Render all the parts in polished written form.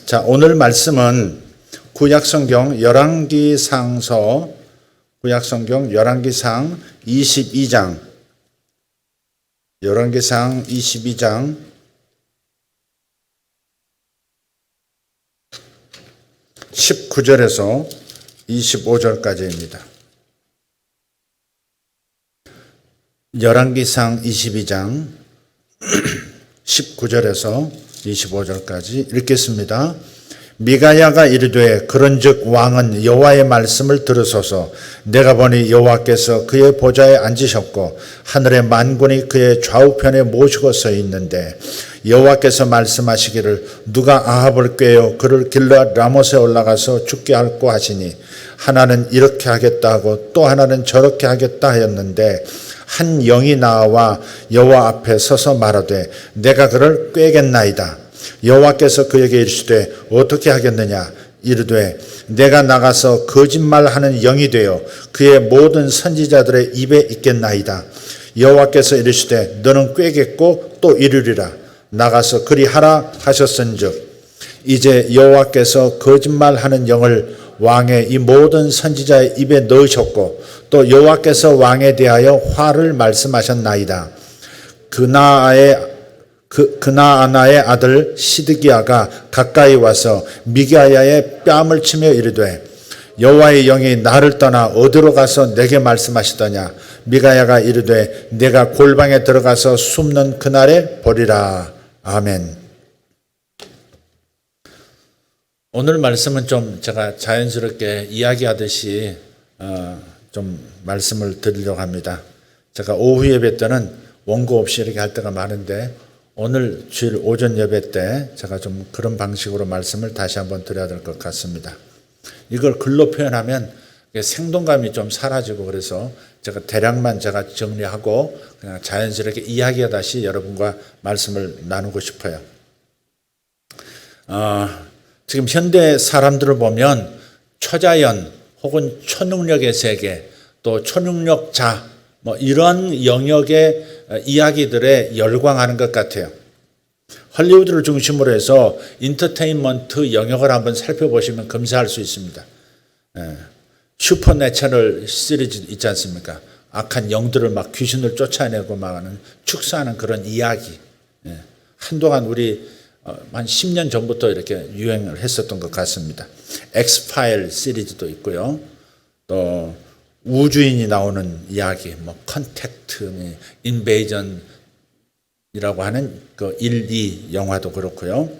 자, 오늘 말씀은 구약성경 열왕기상서 구약성경 열왕기상 22장 열왕기상 22장 19절에서 25절까지입니다. 열왕기상 22장 19절에서 25절까지 읽겠습니다. 미가야가 이르되 그런즉 왕은 여호와의 말씀을 들으소서. 내가 보니 여호와께서 그의 보좌에 앉으셨고 하늘의 만군이 그의 좌우편에 모시고 서 있는데 여호와께서 말씀하시기를 누가 아합을 꾀어 그를 길르앗 라못에 올라가서 죽게 할꼬 하시니 하나는 이렇게 하겠다 하고 또 하나는 저렇게 하겠다 하였는데 한 영이 나와 여호와 앞에 서서 말하되 내가 그를 꾀겠나이다. 여호와께서 그에게 이르시되 어떻게 하겠느냐. 이르되 내가 나가서 거짓말하는 영이 되어 그의 모든 선지자들의 입에 있겠나이다. 여호와께서 이르시되 너는 꾀겠고 또 이르리라. 나가서 그리하라 하셨은즉 이제 여호와께서 거짓말하는 영을 왕의 이 모든 선지자의 입에 넣으셨고 또 여호와께서 왕에 대하여 화를 말씀하셨나이다. 그나아나의 아들 시드기야가 가까이 와서 미가야의 뺨을 치며 이르되 여호와의 영이 나를 떠나 어디로 가서 내게 말씀하시더냐. 미가야가 이르되 내가 골방에 들어가서 숨는 그날에 보리라. 아멘. 오늘 말씀은 좀 제가 자연스럽게 이야기하듯이 좀 말씀을 드리려고 합니다. 제가 오후 예배 때는 원고 없이 이렇게 할 때가 많은데 오늘 주일 오전 예배 때 제가 좀 그런 방식으로 말씀을 다시 한번 드려야 될 것 같습니다. 이걸 글로 표현하면 생동감이 좀 사라지고 그래서 제가 대략만 제가 정리하고 그냥 자연스럽게 이야기하듯이 여러분과 말씀을 나누고 싶어요. 지금 현대 사람들을 보면 초자연 혹은 초능력의 세계 또 초능력자 이런 영역의 이야기들에 열광하는 것 같아요. 헐리우드를 중심으로 해서 인터테인먼트 영역을 한번 살펴보시면 검사할 수 있습니다. 슈퍼내처럴 시리즈 있지 않습니까? 악한 영들을 막 귀신을 쫓아내고 막 하는 축소하는 그런 이야기. 한동안 우리 한 10년 전부터 이렇게 유행을 했었던 것 같습니다. 엑스파일 시리즈도 있고요. 또 우주인이 나오는 이야기, 컨택트, 인베이전이라고 하는 그 1, 2 영화도 그렇고요.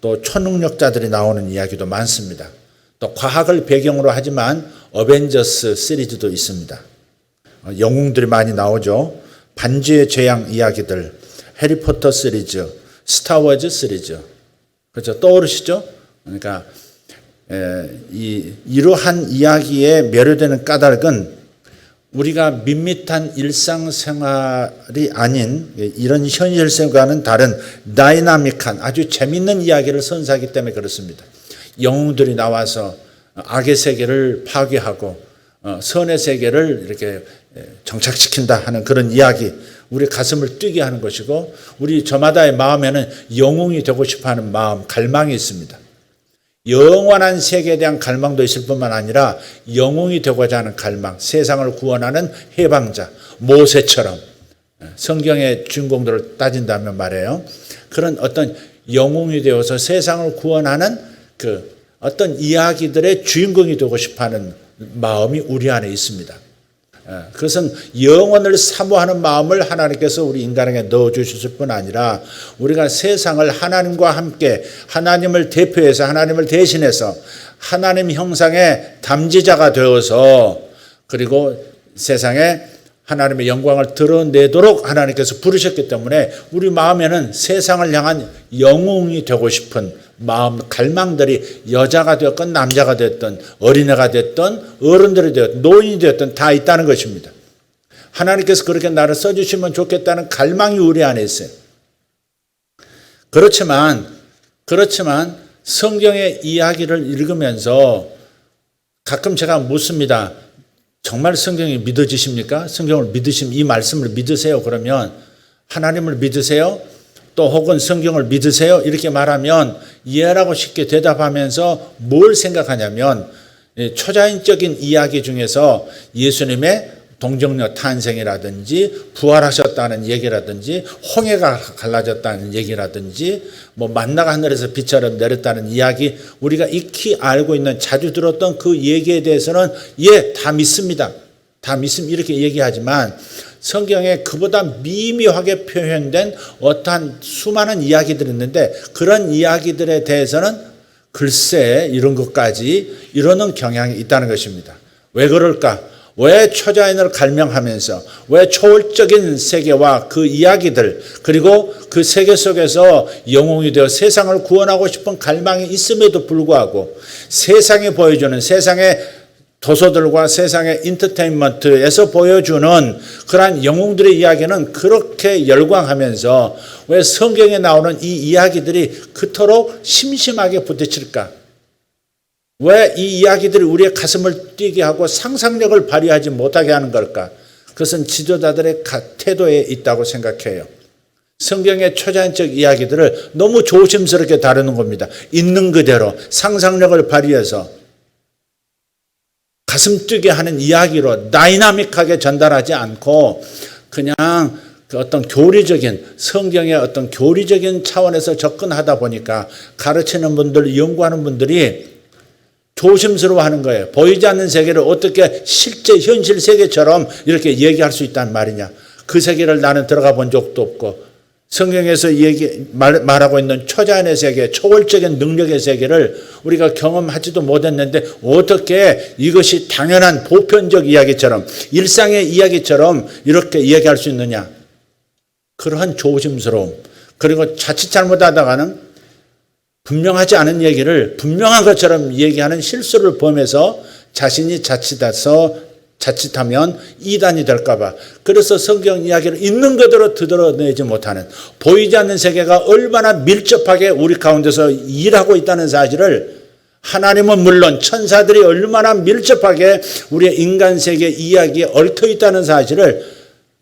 또 초능력자들이 나오는 이야기도 많습니다. 또 과학을 배경으로 하지만 어벤져스 시리즈도 있습니다. 영웅들이 많이 나오죠. 반지의 제왕 이야기들, 해리포터 시리즈, 스타워즈 시리즈. 그렇죠? 떠오르시죠? 그러니까 이러한 이야기에 매료되는 까닭은 우리가 밋밋한 일상생활이 아닌 이런 현실생과는 다른 다이나믹한 아주 재밌는 이야기를 선사하기 때문에 그렇습니다. 영웅들이 나와서 악의 세계를 파괴하고 선의 세계를 이렇게 정착시킨다 하는 그런 이야기, 우리 가슴을 뛰게 하는 것이고 우리 저마다의 마음에는 영웅이 되고 싶어하는 마음, 갈망이 있습니다. 영원한 세계에 대한 갈망도 있을 뿐만 아니라 영웅이 되고자 하는 갈망, 세상을 구원하는 해방자, 모세처럼 성경의 주인공들을 따진다면 말이에요. 그런 어떤 영웅이 되어서 세상을 구원하는 그 어떤 이야기들의 주인공이 되고 싶어하는 마음이 우리 안에 있습니다. 그것은 영원을 사모하는 마음을 하나님께서 우리 인간에게 넣어주셨을 뿐 아니라 우리가 세상을 하나님과 함께 하나님을 대표해서 하나님을 대신해서 하나님 형상의 담지자가 되어서 그리고 세상에 하나님의 영광을 드러내도록 하나님께서 부르셨기 때문에 우리 마음에는 세상을 향한 영웅이 되고 싶은 마음, 갈망들이 여자가 되었건 남자가 되었던 어린애가 되었던 어른들이 되었던 노인이 되었던 다 있다는 것입니다. 하나님께서 그렇게 나를 써주시면 좋겠다는 갈망이 우리 안에 있어요. 그렇지만 성경의 이야기를 읽으면서 가끔 제가 묻습니다. 정말 성경이 믿어지십니까? 성경을 믿으시면 이 말씀을 믿으세요. 그러면 하나님을 믿으세요? 또 혹은 성경을 믿으세요? 이렇게 말하면 이해라고 쉽게 대답하면서 뭘 생각하냐면 초자연적인 이야기 중에서 예수님의 동정녀 탄생이라든지 부활하셨다는 얘기라든지 홍해가 갈라졌다는 얘기라든지 뭐 만나가 하늘에서 비처럼 내렸다는 이야기, 우리가 익히 알고 있는 자주 들었던 그 얘기에 대해서는 다 믿습니다. 다 믿습니다. 이렇게 얘기하지만 성경에 그보다 미묘하게 표현된 어떠한 수많은 이야기들이 있는데 그런 이야기들에 대해서는 글쎄 이런 것까지 이러는 경향이 있다는 것입니다. 왜 그럴까? 왜 초자연을 갈명하면서 왜 초월적인 세계와 그 이야기들 그리고 그 세계 속에서 영웅이 되어 세상을 구원하고 싶은 갈망이 있음에도 불구하고 세상에 보여주는 세상의 도서들과 세상의 인터테인먼트에서 보여주는 그러한 영웅들의 이야기는 그렇게 열광하면서 왜 성경에 나오는 이 이야기들이 그토록 심심하게 부딪힐까? 왜 이 이야기들이 우리의 가슴을 뛰게 하고 상상력을 발휘하지 못하게 하는 걸까? 그것은 지도자들의 태도에 있다고 생각해요. 성경의 초자연적 이야기들을 너무 조심스럽게 다루는 겁니다. 있는 그대로 상상력을 발휘해서 가슴 뛰게 하는 이야기로 다이나믹하게 전달하지 않고 그냥 그 어떤 교리적인 성경의 어떤 교리적인 차원에서 접근하다 보니까 가르치는 분들, 연구하는 분들이 조심스러워하는 거예요. 보이지 않는 세계를 어떻게 실제 현실 세계처럼 이렇게 얘기할 수 있단 말이냐. 그 세계를 나는 들어가 본 적도 없고 성경에서 말하고 있는 초자연의 세계, 초월적인 능력의 세계를 우리가 경험하지도 못했는데 어떻게 이것이 당연한 보편적 이야기처럼 일상의 이야기처럼 이렇게 얘기할 수 있느냐. 그러한 조심스러움, 그리고 자칫 잘못하다가는 분명하지 않은 얘기를 분명한 것처럼 얘기하는 실수를 범해서 자신이 자칫하면 이단이 될까 봐. 그래서 성경 이야기를 있는 그대로 드러내지 못하는, 보이지 않는 세계가 얼마나 밀접하게 우리 가운데서 일하고 있다는 사실을, 하나님은 물론 천사들이 얼마나 밀접하게 우리의 인간 세계 이야기에 얽혀 있다는 사실을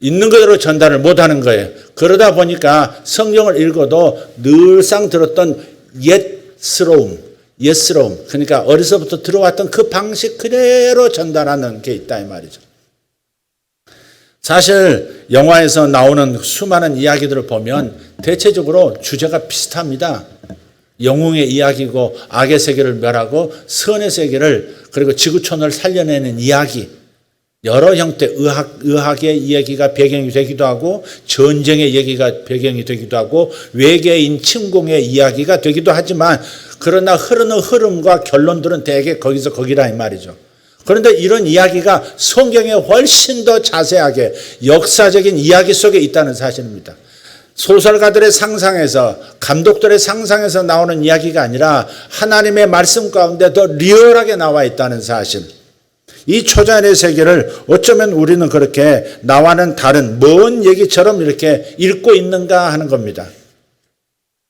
있는 그대로 전달을 못하는 거예요. 그러다 보니까 성경을 읽어도 늘상 들었던 옛스러움, 그러니까 어려서부터 들어왔던 그 방식 그대로 전달하는 게 있다 이 말이죠. 사실 영화에서 나오는 수많은 이야기들을 보면 대체적으로 주제가 비슷합니다. 영웅의 이야기고 악의 세계를 멸하고 선의 세계를, 그리고 지구촌을 살려내는 이야기, 여러 형태 의학의 이야기가 배경이 되기도 하고 전쟁의 얘기가 배경이 되기도 하고 외계인 침공의 이야기가 되기도 하지만, 그러나 흐르는 흐름과 결론들은 대개 거기서 거기라 이 말이죠. 그런데 이런 이야기가 성경에 훨씬 더 자세하게 역사적인 이야기 속에 있다는 사실입니다. 소설가들의 상상에서, 감독들의 상상에서 나오는 이야기가 아니라 하나님의 말씀 가운데 더 리얼하게 나와 있다는 사실. 이 초자연의 세계를 어쩌면 우리는 그렇게 나와는 다른 먼 얘기처럼 이렇게 읽고 있는가 하는 겁니다.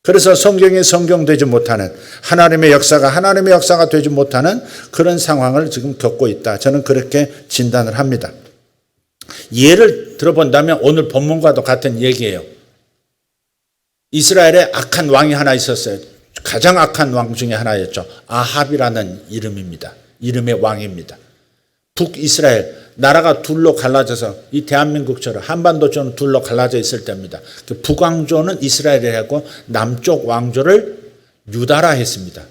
그래서 성경이 성경되지 못하는, 하나님의 역사가 되지 못하는 그런 상황을 지금 겪고 있다. 저는 그렇게 진단을 합니다. 예를 들어본다면 오늘 본문과도 같은 얘기예요. 이스라엘에 악한 왕이 하나 있었어요. 가장 악한 왕 중에 하나였죠. 아합이라는 이름입니다. 이름의 왕입니다. 북이스라엘, 나라가 둘로 갈라져서 이 대한민국처럼 한반도처럼 둘로 갈라져 있을 때입니다. 북왕조는 이스라엘을 하고 남쪽 왕조를 유다라 했습니다.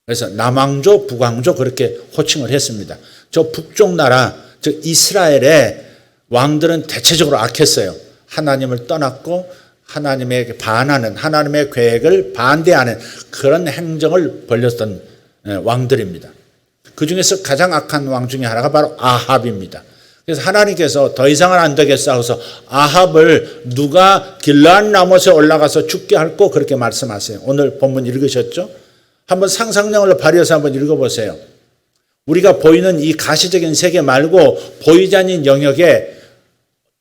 그래서 남왕조, 북왕조 그렇게 호칭을 했습니다. 저 북쪽 나라, 즉 이스라엘의 왕들은 대체적으로 악했어요. 하나님을 떠났고 하나님에게 반하는, 하나님의 계획을 반대하는 그런 행정을 벌였던 왕들입니다. 그 중에서 가장 악한 왕 중에 하나가 바로 아합입니다. 그래서 하나님께서 더 이상은 안 되겠어 하고서 아합을 누가 길르앗 라못에 올라가서 죽게 할고 그렇게 말씀하세요. 오늘 본문 읽으셨죠? 한번 상상력을 발휘해서 한번 읽어보세요. 우리가 보이는 이 가시적인 세계 말고 보이지 않는 영역에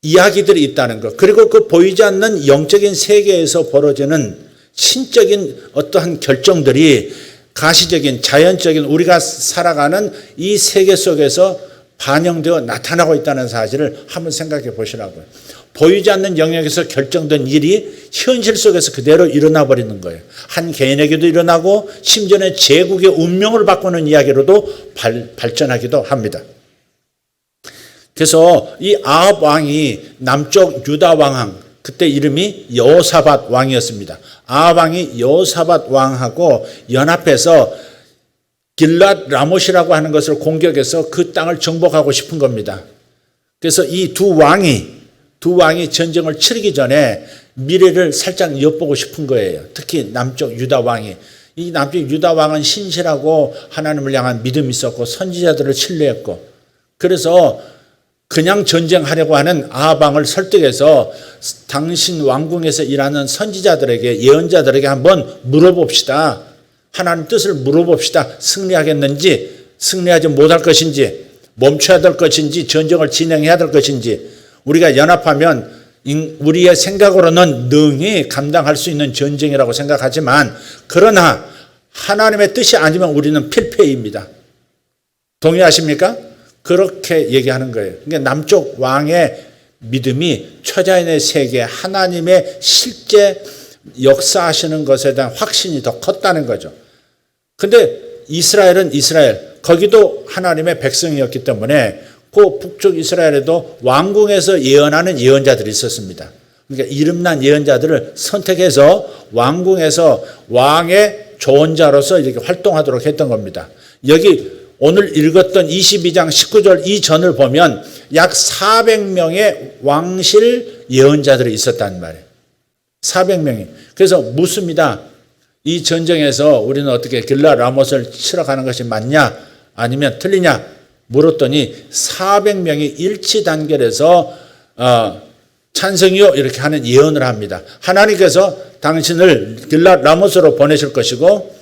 이야기들이 있다는 것, 그리고 그 보이지 않는 영적인 세계에서 벌어지는 신적인 어떠한 결정들이 가시적인 자연적인 우리가 살아가는 이 세계 속에서 반영되어 나타나고 있다는 사실을 한번 생각해 보시라고요. 보이지 않는 영역에서 결정된 일이 현실 속에서 그대로 일어나 버리는 거예요. 한 개인에게도 일어나고 심지어는 제국의 운명을 바꾸는 이야기로도 발전하기도 합니다. 그래서 이 아합 왕이 남쪽 유다 왕, 그때 이름이 여호사밧 왕이었습니다. 아합 왕이 여호사밧 왕하고 연합해서 길랏 라못이라고 하는 것을 공격해서 그 땅을 정복하고 싶은 겁니다. 그래서 이 두 왕이 전쟁을 치르기 전에 미래를 살짝 엿보고 싶은 거예요. 특히 남쪽 유다 왕이. 이 남쪽 유다 왕은 신실하고 하나님을 향한 믿음이 있었고 선지자들을 신뢰했고, 그래서 그냥 전쟁하려고 하는 아합 왕을 설득해서 당신 왕궁에서 일하는 선지자들에게, 예언자들에게 한번 물어봅시다. 하나님 뜻을 물어봅시다. 승리하겠는지, 승리하지 못할 것인지, 멈춰야 될 것인지, 전쟁을 진행해야 될 것인지. 우리가 연합하면 우리의 생각으로는 능히 감당할 수 있는 전쟁이라고 생각하지만, 그러나 하나님의 뜻이 아니면 우리는 필패입니다. 동의하십니까? 그렇게 얘기하는 거예요. 그러니까 남쪽 왕의 믿음이 초자연의 세계, 하나님의 실제 역사하시는 것에 대한 확신이 더 컸다는 거죠. 근데 이스라엘은 이스라엘, 거기도 하나님의 백성이었기 때문에 그 북쪽 이스라엘에도 왕궁에서 예언하는 예언자들이 있었습니다. 그러니까 이름난 예언자들을 선택해서 왕궁에서 왕의 조언자로서 이렇게 활동하도록 했던 겁니다. 여기 오늘 읽었던 22장 19절 이 전을 보면 약 400명의 왕실 예언자들이 있었단 말이에요. 400명이. 그래서 묻습니다. 이 전쟁에서 우리는 어떻게 길랏 라못을 치러 가는 것이 맞냐 아니면 틀리냐 물었더니 400명이 일치 단결해서 찬성이요 이렇게 하는 예언을 합니다. 하나님께서 당신을 길랏 라못으로 보내실 것이고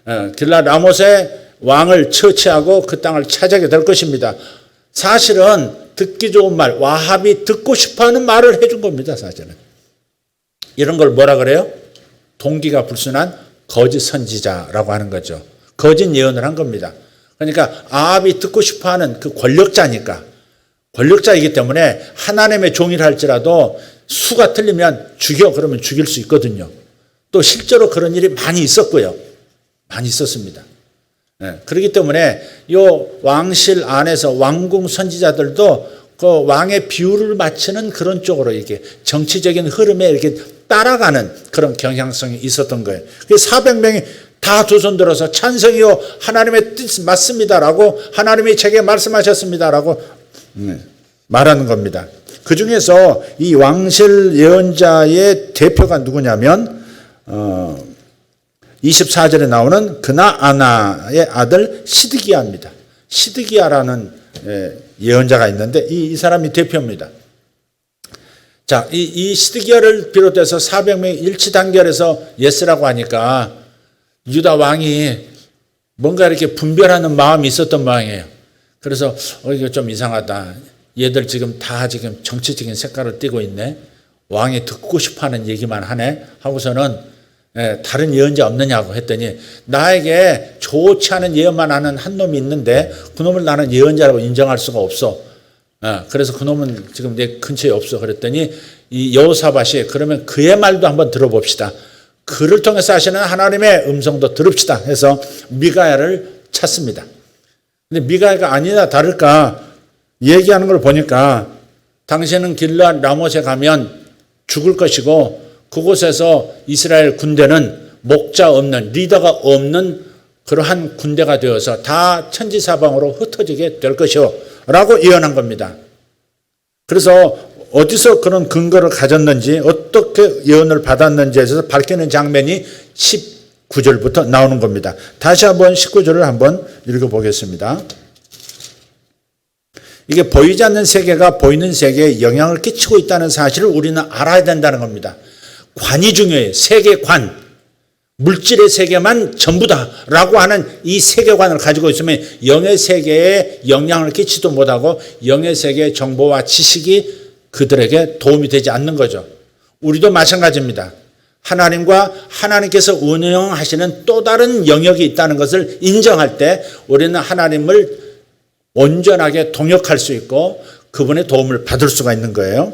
길랏 라못의 왕을 처치하고 그 땅을 차지하게 될 것입니다. 사실은 듣기 좋은 말, 와합이 듣고 싶어하는 말을 해준 겁니다. 사실은. 이런 걸 뭐라 그래요? 동기가 불순한 거짓 선지자라고 하는 거죠. 거짓 예언을 한 겁니다. 그러니까 아합이 듣고 싶어하는 그 권력자니까, 권력자이기 때문에 하나님의 종이라 할지라도 수가 틀리면 죽여 그러면 죽일 수 있거든요. 또 실제로 그런 일이 많이 있었고요. 많이 있었습니다. 그렇기 때문에 이 왕실 안에서 왕궁 선지자들도 그 왕의 비율을 맞추는 그런 쪽으로 이렇게 정치적인 흐름에 이렇게 따라가는 그런 경향성이 있었던 거예요. 그래서 400명이 다 두 손 들어서 찬성이요 하나님의 뜻 맞습니다라고, 하나님이 제게 말씀하셨습니다라고 말하는 겁니다. 그 중에서 이 왕실 예언자의 대표가 누구냐면 24절에 나오는 그나아나의 아들 시드기야입니다. 시드기야라는 예언자가 있는데 이 사람이 대표입니다. 자, 이 시드기야를 비롯해서 400명이 일치 단결해서 예스라고 하니까 유다 왕이 뭔가 이렇게 분별하는 마음이 있었던 모양이에요. 그래서 이거 좀 이상하다. 얘들 지금 다 지금 정치적인 색깔을 띠고 있네. 왕이 듣고 싶어하는 얘기만 하네. 하고서는 다른 예언자 없느냐고 했더니 나에게 좋지 않은 예언만 하는 한 놈이 있는데 그 놈을 나는 예언자라고 인정할 수가 없어. 그래서 그 놈은 지금 내 근처에 없어. 그랬더니 이 여호사밧이 그러면 그의 말도 한번 들어봅시다. 그를 통해서 하시는 하나님의 음성도 들읍시다 해서 미가야를 찾습니다. 근데 미가야가 아니나 다를까 얘기하는 걸 보니까 당신은 길랏 라못에 가면 죽을 것이고 그곳에서 이스라엘 군대는 목자 없는, 리더가 없는 그러한 군대가 되어서 다 천지사방으로 흩어지게 될 것이요 라고 예언한 겁니다. 그래서 어디서 그런 근거를 가졌는지, 어떻게 예언을 받았는지에서 밝히는 장면이 19절부터 나오는 겁니다. 다시 한번 19절을 한번 읽어보겠습니다. 이게 보이지 않는 세계가 보이는 세계에 영향을 끼치고 있다는 사실을 우리는 알아야 된다는 겁니다. 관이 중요해요. 세계관. 물질의 세계만 전부다라고 하는 이 세계관을 가지고 있으면 영의 세계에 영향을 끼치도 못하고 영의 세계의 정보와 지식이 그들에게 도움이 되지 않는 거죠. 우리도 마찬가지입니다. 하나님과 하나님께서 운영하시는 또 다른 영역이 있다는 것을 인정할 때 우리는 하나님을 온전하게 동역할 수 있고 그분의 도움을 받을 수가 있는 거예요.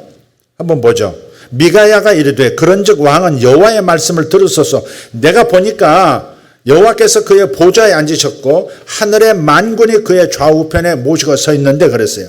한번 보죠. 미가야가 이르되 그런즉 왕은 여호와의 말씀을 들으소서. 내가 보니까 여호와께서 그의 보좌에 앉으셨고 하늘의 만군이 그의 좌우편에 모시고 서 있는데 그랬어요.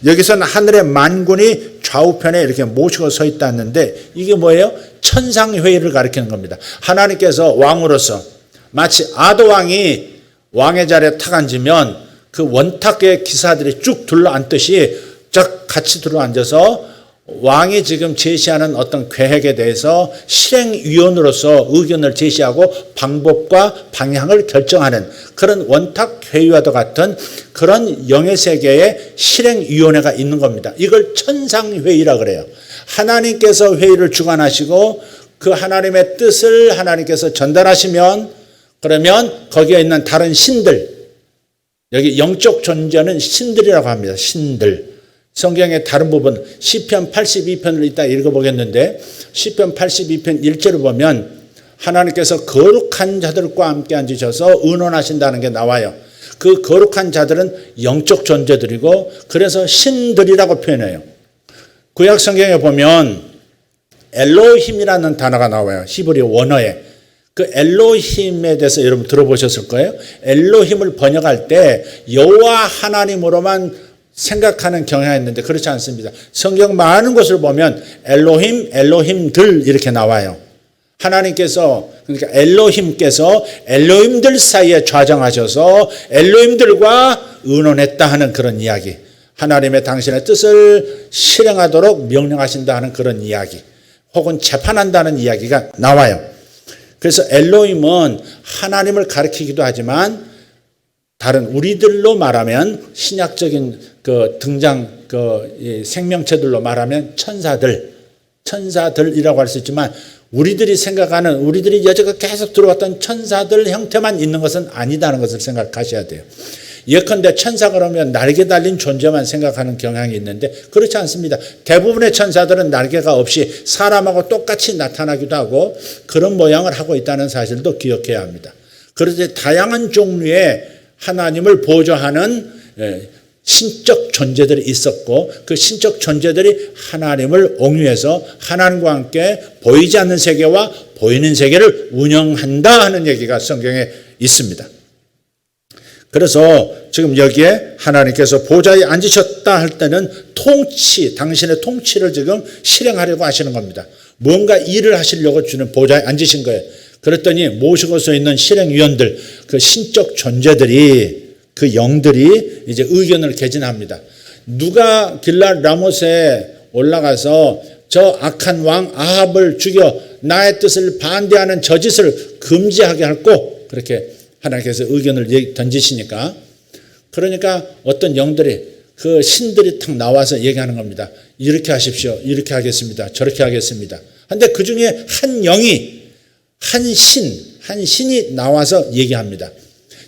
여기서는 하늘의 만군이 좌우편에 이렇게 모시고 서 있다는데 이게 뭐예요? 천상회의를 가리키는 겁니다. 하나님께서 왕으로서 마치 아도왕이 왕의 자리에 탁 앉으면 그 원탁의 기사들이 쭉 둘러앉듯이 쫙 같이 둘러앉아서 왕이 지금 제시하는 어떤 계획에 대해서 실행위원으로서 의견을 제시하고 방법과 방향을 결정하는 그런 원탁회의와도 같은 그런 영의 세계에 실행위원회가 있는 겁니다. 이걸 천상회의라 그래요. 하나님께서 회의를 주관하시고 그 하나님의 뜻을 하나님께서 전달하시면 그러면 거기에 있는 다른 신들, 여기 영적 존재는 신들이라고 합니다. 신들. 성경의 다른 부분 시편 82편을 이따 읽어보겠는데 시편 82편 1절을 보면 하나님께서 거룩한 자들과 함께 앉으셔서 의논하신다는 게 나와요. 그 거룩한 자들은 영적 존재들이고 그래서 신들이라고 표현해요. 구약 성경에 보면 엘로힘이라는 단어가 나와요. 히브리 원어에. 그 엘로힘에 대해서 여러분 들어보셨을 거예요. 엘로힘을 번역할 때 여호와 하나님으로만 생각하는 경향이 있는데 그렇지 않습니다. 성경 많은 곳을 보면 엘로힘, 엘로힘들 이렇게 나와요. 하나님께서 그러니까 엘로힘께서 엘로힘들 사이에 좌정하셔서 엘로힘들과 의논했다 하는 그런 이야기. 하나님의 당신의 뜻을 실행하도록 명령하신다 하는 그런 이야기. 혹은 재판한다는 이야기가 나와요. 그래서 엘로힘은 하나님을 가리키기도 하지만 다른 우리들로 말하면 신약적인 그 등장 생명체들로 말하면 천사들이라고 할 수 있지만 우리들이 생각하는 우리들이 여태껏 계속 들어왔던 천사들 형태만 있는 것은 아니다는 것을 생각하셔야 돼요. 예컨대 천사 그러면 날개 달린 존재만 생각하는 경향이 있는데 그렇지 않습니다. 대부분의 천사들은 날개가 없이 사람하고 똑같이 나타나기도 하고 그런 모양을 하고 있다는 사실도 기억해야 합니다. 그래서 다양한 종류의 하나님을 보조하는 신적 존재들이 있었고 그 신적 존재들이 하나님을 옹유해서 하나님과 함께 보이지 않는 세계와 보이는 세계를 운영한다 하는 얘기가 성경에 있습니다. 그래서 지금 여기에 하나님께서 보좌에 앉으셨다 할 때는 당신의 통치를 지금 실행하려고 하시는 겁니다. 뭔가 일을 하시려고 주는 보좌에 앉으신 거예요. 그랬더니 모시고 서 있는 실행위원들, 그 신적 존재들이 그 영들이 이제 의견을 개진합니다. 누가 길랏 라못에 올라가서 저 악한 왕 아합을 죽여 나의 뜻을 반대하는 저 짓을 금지하게 할꼬 그렇게 하나님께서 의견을 던지시니까 그러니까 어떤 영들이 그 신들이 탁 나와서 얘기하는 겁니다. 이렇게 하십시오. 이렇게 하겠습니다. 저렇게 하겠습니다. 그런데 그 중에 한 영이 한 신이 나와서 얘기합니다.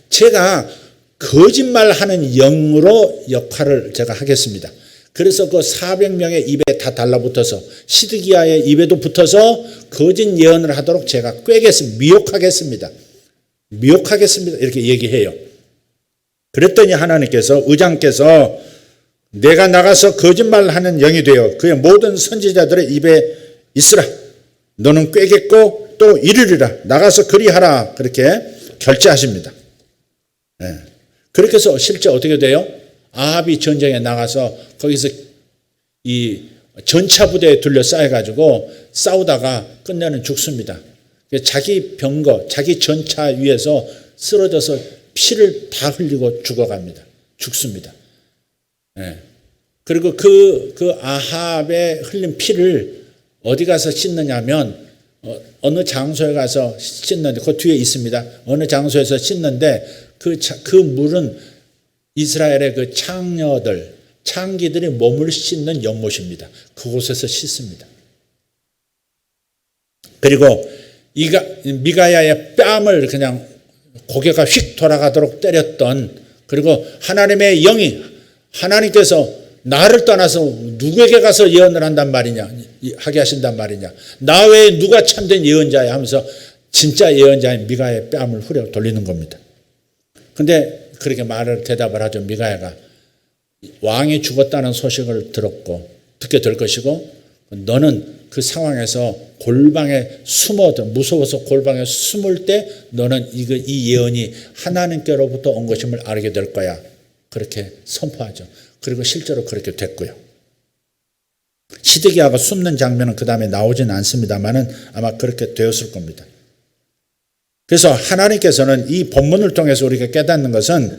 제가 거짓말하는 영으로 역할을 제가 하겠습니다. 그래서 그 400명의 입에 다 달라붙어서 시드기야의 입에도 붙어서 거짓 예언을 하도록 제가 미혹하겠습니다. 이렇게 얘기해요. 그랬더니 하나님께서 의장께서 내가 나가서 거짓말하는 영이 되어 그의 모든 선지자들의 입에 있으라. 너는 꿰겠고 또 이르리라. 나가서 그리하라. 그렇게 결제하십니다. 네. 그렇게 해서 실제 어떻게 돼요? 아합이 전쟁에 나가서 거기서 이 전차 부대에 둘러싸여가지고 싸우다가 끝내는 죽습니다. 자기 병거, 자기 전차 위에서 쓰러져서 피를 다 흘리고 죽어갑니다. 죽습니다. 네. 그리고 그 아합의 흘린 피를 어디 가서 씻느냐면 어느 장소에 가서 씻는데 그 뒤에 있습니다. 어느 장소에서 씻는데 그 물은 이스라엘의 그 창기들이 몸을 씻는 연못입니다. 그곳에서 씻습니다. 그리고 미가야의 뺨을 그냥 고개가 휙 돌아가도록 때렸던 그리고 하나님의 영이 하나님께서 나를 떠나서 누구에게 가서 예언을 하게 하신단 말이냐. 나 외에 누가 참된 예언자야 하면서 진짜 예언자인 미가야의 뺨을 후려 돌리는 겁니다. 근데 그렇게 대답을 하죠. 미가야가 왕이 죽었다는 소식을 듣게 될 것이고 너는 그 상황에서 골방에 무서워서 골방에 숨을 때 너는 이 예언이 하나님께로부터 온 것임을 알게 될 거야. 그렇게 선포하죠. 그리고 실제로 그렇게 됐고요. 시드기야가 숨는 장면은 그 다음에 나오진 않습니다만은 아마 그렇게 되었을 겁니다. 그래서 하나님께서는 이 본문을 통해서 우리가 깨닫는 것은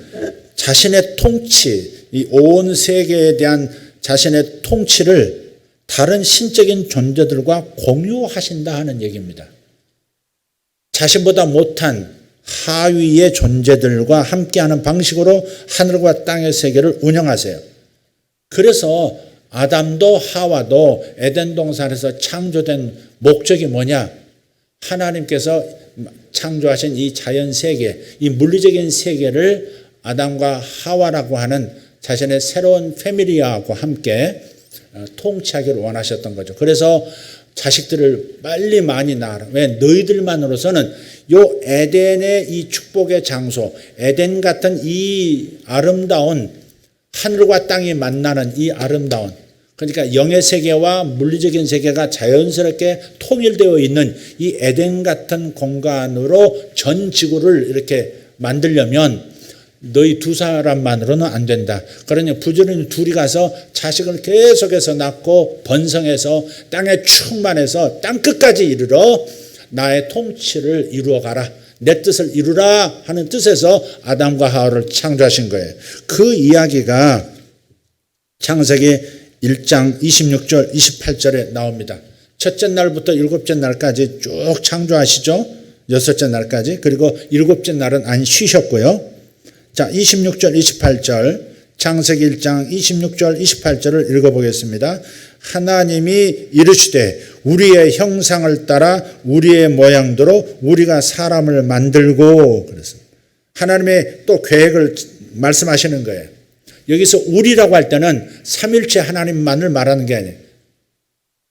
자신의 통치, 이 온 세계에 대한 자신의 통치를 다른 신적인 존재들과 공유하신다 하는 얘기입니다. 자신보다 못한 하위의 존재들과 함께하는 방식으로 하늘과 땅의 세계를 운영하세요. 그래서 아담도 하와도 에덴 동산에서 창조된 목적이 뭐냐? 하나님께서 창조하신 이 자연 세계, 이 물리적인 세계를 아담과 하와라고 하는 자신의 새로운 패밀리하고 함께 통치하기를 원하셨던 거죠. 그래서 자식들을 빨리 많이 낳아라. 왜? 너희들만으로서는 요 에덴의 이 축복의 장소, 에덴 같은 이 아름다운 하늘과 땅이 만나는 이 아름다운, 그러니까 영의 세계와 물리적인 세계가 자연스럽게 통일되어 있는 이 에덴 같은 공간으로 전 지구를 이렇게 만들려면 너희 두 사람만으로는 안 된다. 그러니 부지런히 둘이 가서 자식을 계속해서 낳고 번성해서 땅에 충만해서 땅끝까지 이르러 나의 통치를 이루어가라. 내 뜻을 이루라 하는 뜻에서 아담과 하와를 창조하신 거예요. 그 이야기가 창세기 1장 26절 28절에 나옵니다. 첫째 날부터 일곱째 날까지 쭉 창조하시죠. 여섯째 날까지. 그리고 일곱째 날은 안 쉬셨고요. 자, 26절 28절 창세기 1장 26절 28절을 읽어보겠습니다. 하나님이 이르시되 우리의 형상을 따라 우리의 모양대로 우리가 사람을 만들고, 그랬습니다. 하나님의 또 계획을 말씀하시는 거예요. 여기서 우리라고 할 때는 삼일체 하나님만을 말하는 게 아니에요.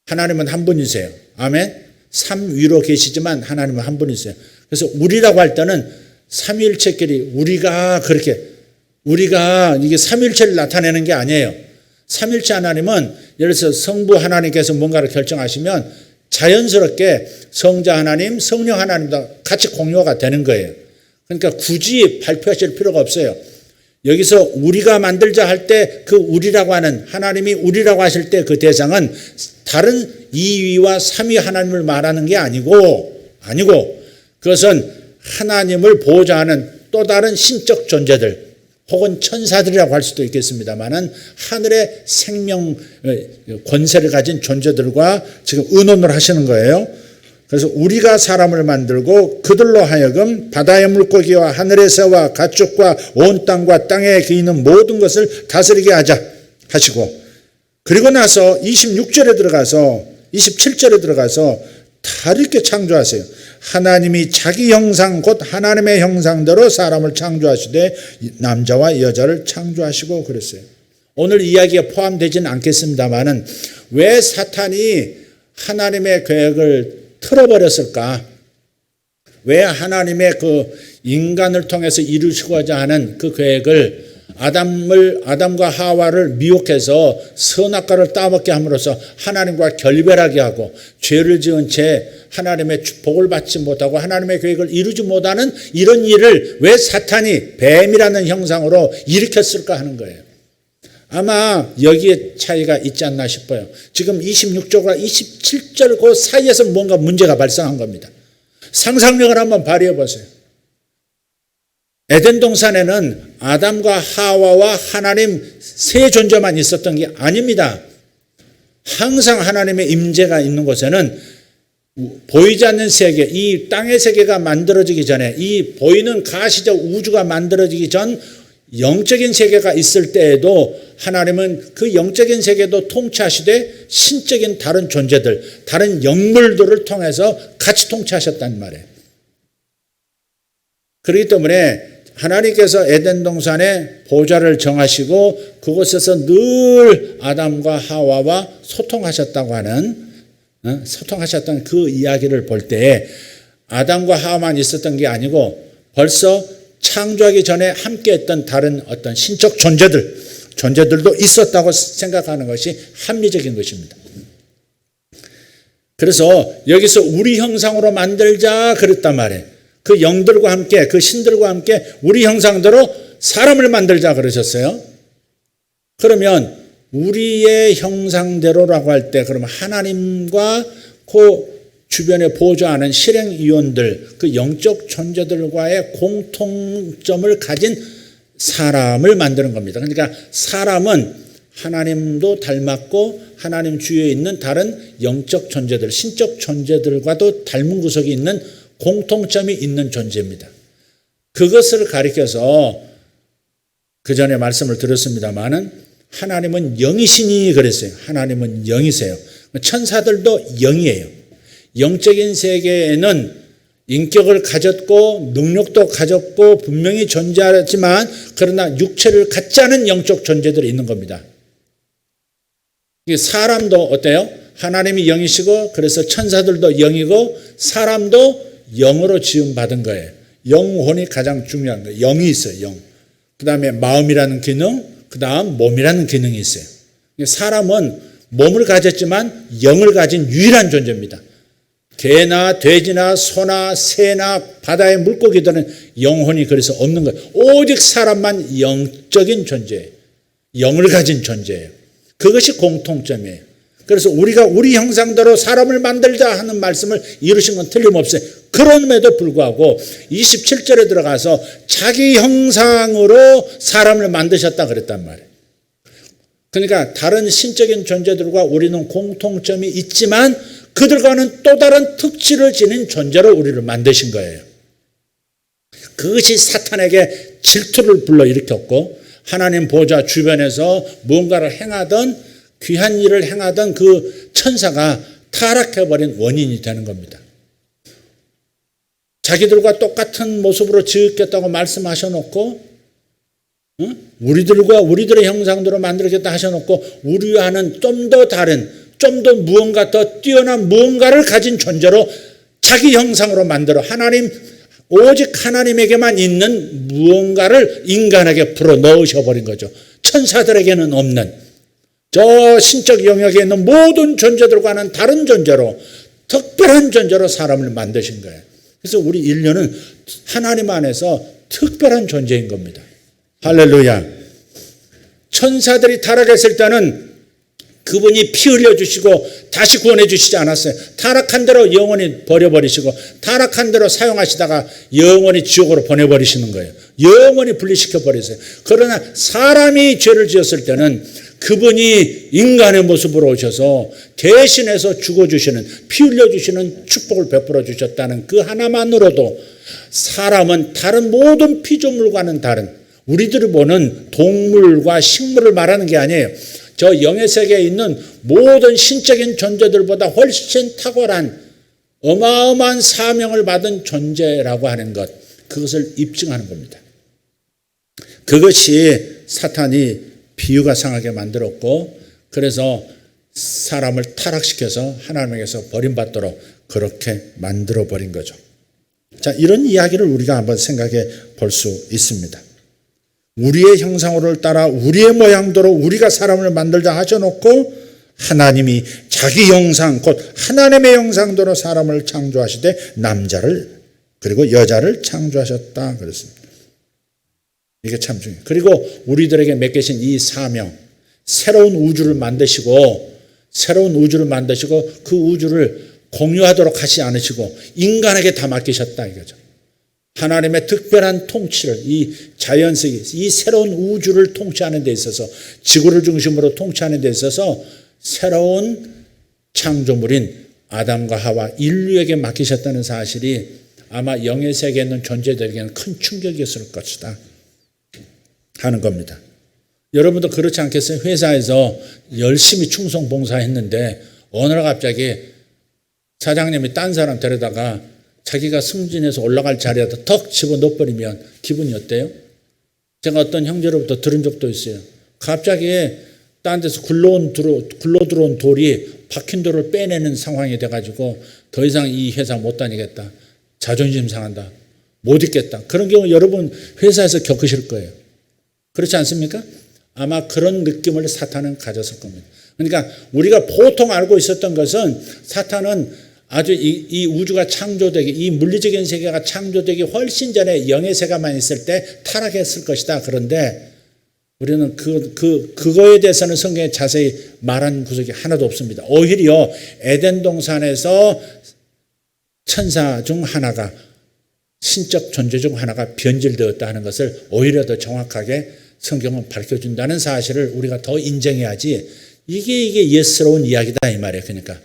하나님은 한 분이세요. 아멘. 삼위로 계시지만 하나님은 한 분이세요. 그래서 우리라고 할 때는 삼일체끼리 우리가 이게 삼일체를 나타내는 게 아니에요. 삼일체 하나님은 예를 들어서 성부 하나님께서 뭔가를 결정하시면 자연스럽게 성자 하나님, 성령 하나님도 같이 공유가 되는 거예요. 그러니까 굳이 발표하실 필요가 없어요. 여기서 우리가 만들자 할 때 그 우리라고 하는, 하나님이 우리라고 하실 때 그 대상은 다른 이위와 삼위 하나님을 말하는 게 아니고 그것은 하나님을 보호자하는 또 다른 신적 존재들 혹은 천사들이라고 할 수도 있겠습니다만은 하늘의 생명 권세를 가진 존재들과 지금 의논을 하시는 거예요. 그래서 우리가 사람을 만들고 그들로 하여금 바다의 물고기와 하늘의 새와 가축과 온 땅과 땅에 기이는 모든 것을 다스리게 하자 하시고, 그리고 나서 27절에 들어가서 다르게 창조하세요. 하나님이 자기 형상 곧 하나님의 형상대로 사람을 창조하시되 남자와 여자를 창조하시고 그랬어요. 오늘 이야기에 포함되지는 않겠습니다만은 왜 사탄이 하나님의 계획을 틀어버렸을까? 왜 하나님의 그 인간을 통해서 이루시고자 하는 그 계획을 아담과 하와를 미혹해서 선악과를 따먹게 함으로써 하나님과 결별하게 하고 죄를 지은 채 하나님의 축복을 받지 못하고 하나님의 계획을 이루지 못하는 이런 일을 왜 사탄이 뱀이라는 형상으로 일으켰을까 하는 거예요. 아마 여기에 차이가 있지 않나 싶어요. 지금 26절과 27절 그 사이에서 뭔가 문제가 발생한 겁니다. 상상력을 한번 발휘해 보세요. 에덴 동산에는 아담과 하와와 하나님 세 존재만 있었던 게 아닙니다. 항상 하나님의 임재가 있는 곳에는 보이지 않는 세계, 이 땅의 세계가 만들어지기 전에, 이 보이는 가시적 우주가 만들어지기 전 영적인 세계가 있을 때에도 하나님은 그 영적인 세계도 통치하시되 신적인 다른 존재들, 다른 영물들을 통해서 같이 통치하셨단 말이에요. 그렇기 때문에 하나님께서 에덴 동산에 보좌를 정하시고 그곳에서 늘 아담과 하와와 소통하셨던 그 이야기를 볼 때에 아담과 하와만 있었던 게 아니고 벌써 창조하기 전에 함께했던 다른 어떤 신적 존재들, 존재들도 있었다고 생각하는 것이 합리적인 것입니다. 그래서 여기서 우리 형상으로 만들자 그랬단 말이에요. 그 영들과 함께, 그 신들과 함께 우리 형상대로 사람을 만들자 그러셨어요. 그러면 우리의 형상대로라고 할 때 그러면 하나님과 그 주변에 보조하는 실행위원들, 그 영적 존재들과의 공통점을 가진 사람을 만드는 겁니다. 그러니까 사람은 하나님도 닮았고 하나님 주위에 있는 다른 영적 존재들, 신적 존재들과도 닮은 구석이 있는 공통점이 있는 존재입니다. 그것을 가리켜서 그 전에 말씀을 드렸습니다마는 하나님은 영이시니 그랬어요. 하나님은 영이세요. 천사들도 영이에요. 영적인 세계에는 인격을 가졌고 능력도 가졌고 분명히 존재하지만 그러나 육체를 갖지 않은 영적 존재들이 있는 겁니다. 사람도 어때요? 하나님이 영이시고 그래서 천사들도 영이고 사람도 영으로 지음받은 거예요. 영혼이 가장 중요한 거예요. 영이 있어요. 영. 그 다음에 마음이라는 기능, 그 다음 몸이라는 기능이 있어요. 사람은 몸을 가졌지만 영을 가진 유일한 존재입니다. 개나 돼지나 소나 새나 바다의 물고기들은 영혼이 그래서 없는 거예요. 오직 사람만 영적인 존재예요. 영을 가진 존재예요. 그것이 공통점이에요. 그래서 우리가 우리 형상대로 사람을 만들자 하는 말씀을 이루신 건 틀림없어요. 그럼에도 불구하고 27절에 들어가서 자기 형상으로 사람을 만드셨다 그랬단 말이에요. 그러니까 다른 신적인 존재들과 우리는 공통점이 있지만 그들과는 또 다른 특질을 지닌 존재로 우리를 만드신 거예요. 그것이 사탄에게 질투를 불러일으켰고 하나님 보좌 주변에서 무언가를 행하던 귀한 일을 행하던 그 천사가 타락해버린 원인이 되는 겁니다. 자기들과 똑같은 모습으로 지었겠다고 말씀하셔놓고 우리들과 우리들의 형상대로 만들겠다 하셔놓고 우리와는 좀 더 다른 좀 더 무언가 더 뛰어난 무언가를 가진 존재로 자기 형상으로 만들어 하나님 오직 하나님에게만 있는 무언가를 인간에게 불어 넣으셔버린 거죠. 천사들에게는 없는 저 신적 영역에 있는 모든 존재들과는 다른 존재로 특별한 존재로 사람을 만드신 거예요. 그래서 우리 인류는 하나님 안에서 특별한 존재인 겁니다. 할렐루야. 천사들이 타락했을 때는 그분이 피 흘려주시고 다시 구원해 주시지 않았어요. 타락한 대로 영원히 버려버리시고 타락한 대로 사용하시다가 영원히 지옥으로 보내버리시는 거예요. 영원히 분리시켜 버리세요. 그러나 사람이 죄를 지었을 때는 그분이 인간의 모습으로 오셔서 대신해서 죽어주시는 피 흘려주시는 축복을 베풀어 주셨다는 그 하나만으로도 사람은 다른 모든 피조물과는 다른 우리들이 보는 동물과 식물을 말하는 게 아니에요. 저 영의 세계에 있는 모든 신적인 존재들보다 훨씬 탁월한 어마어마한 사명을 받은 존재라고 하는 것, 그것을 입증하는 겁니다. 그것이 사탄이 비유가 상하게 만들었고 그래서 사람을 타락시켜서 하나님에게서 버림받도록 그렇게 만들어버린 거죠. 자, 이런 이야기를 우리가 한번 생각해 볼 수 있습니다. 우리의 형상으로 따라 우리의 모양대로 우리가 사람을 만들자 하셔놓고 하나님이 자기 형상 곧 하나님의 형상대로 사람을 창조하시되 남자를 그리고 여자를 창조하셨다 그랬습니다. 이게 참 중요해요. 그리고 우리들에게 맡기신 이 사명 새로운 우주를 만드시고 그 우주를 공유하도록 하지 않으시고 인간에게 다 맡기셨다 이거죠. 하나님의 특별한 통치를 이 자연세계, 이 새로운 우주를 통치하는 데 있어서 지구를 중심으로 통치하는 데 있어서 새로운 창조물인 아담과 하와 인류에게 맡기셨다는 사실이 아마 영의 세계에 있는 존재들에게는 큰 충격이었을 것이다 하는 겁니다. 여러분도 그렇지 않겠어요? 회사에서 열심히 충성 봉사했는데 어느 날 갑자기 사장님이 딴 사람 데려다가 자기가 승진해서 올라갈 자리에다 턱 집어넣어버리면 기분이 어때요? 제가 어떤 형제로부터 들은 적도 있어요. 갑자기 딴 데서 굴러 들어온 돌이 박힌 돌을 빼내는 상황이 돼가지고 더 이상 이 회사 못 다니겠다. 자존심 상한다. 못 있겠다. 그런 경우 여러분 회사에서 겪으실 거예요. 그렇지 않습니까? 아마 그런 느낌을 사탄은 가졌을 겁니다. 그러니까 우리가 보통 알고 있었던 것은 사탄은 아주 이 우주가 창조되기, 이 물리적인 세계가 창조되기 훨씬 전에 영의 세계만 있을 때 타락했을 것이다. 그런데 우리는 그거에 대해서는 성경에 자세히 말한 구석이 하나도 없습니다. 오히려 에덴 동산에서 천사 중 하나가, 신적 존재 중 하나가 변질되었다 하는 것을 오히려 더 정확하게 성경은 밝혀준다는 사실을 우리가 더 인정해야지, 이게 예스러운 이야기다 이 말이에요. 그러니까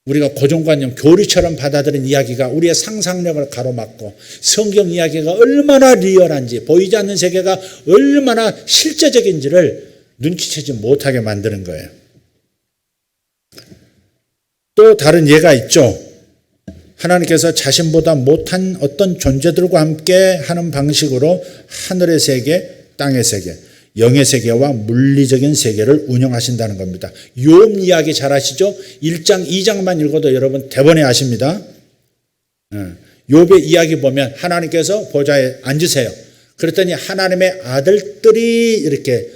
우리가 고정관념, 교리처럼 받아들인 이야기가 우리의 상상력을 가로막고 성경 이야기가 얼마나 리얼한지, 보이지 않는 세계가 얼마나 실제적인지를 눈치채지 못하게 만드는 거예요. 또 다른 예가 있죠. 하나님께서 자신보다 못한 어떤 존재들과 함께 하는 방식으로 하늘의 세계, 땅의 세계, 영의 세계와 물리적인 세계를 운영하신다는 겁니다. 욥 이야기 잘 아시죠? 1장, 2장만 읽어도 여러분 대번에 아십니다. 욥의 이야기 보면 하나님께서 보좌에 앉으세요. 그랬더니 하나님의 아들들이 이렇게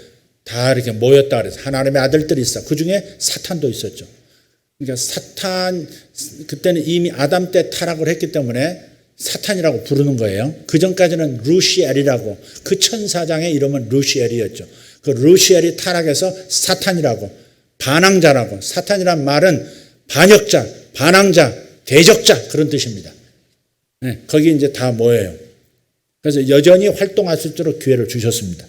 다 이렇게 모였다 그래서 하나님의 아들들이 있어. 그 중에 사탄도 있었죠. 그러니까 사탄, 그때는 이미 아담 때 타락을 했기 때문에 사탄이라고 부르는 거예요. 그 전까지는 루시엘이라고, 그 천사장의 이름은 루시엘이었죠. 그 루시엘이 타락해서 사탄이라고, 반항자라고, 사탄이란 말은 반역자, 반항자, 대적자 그런 뜻입니다. 네, 거기 이제 다 모여요. 그래서 여전히 활동할 수 있도록 기회를 주셨습니다.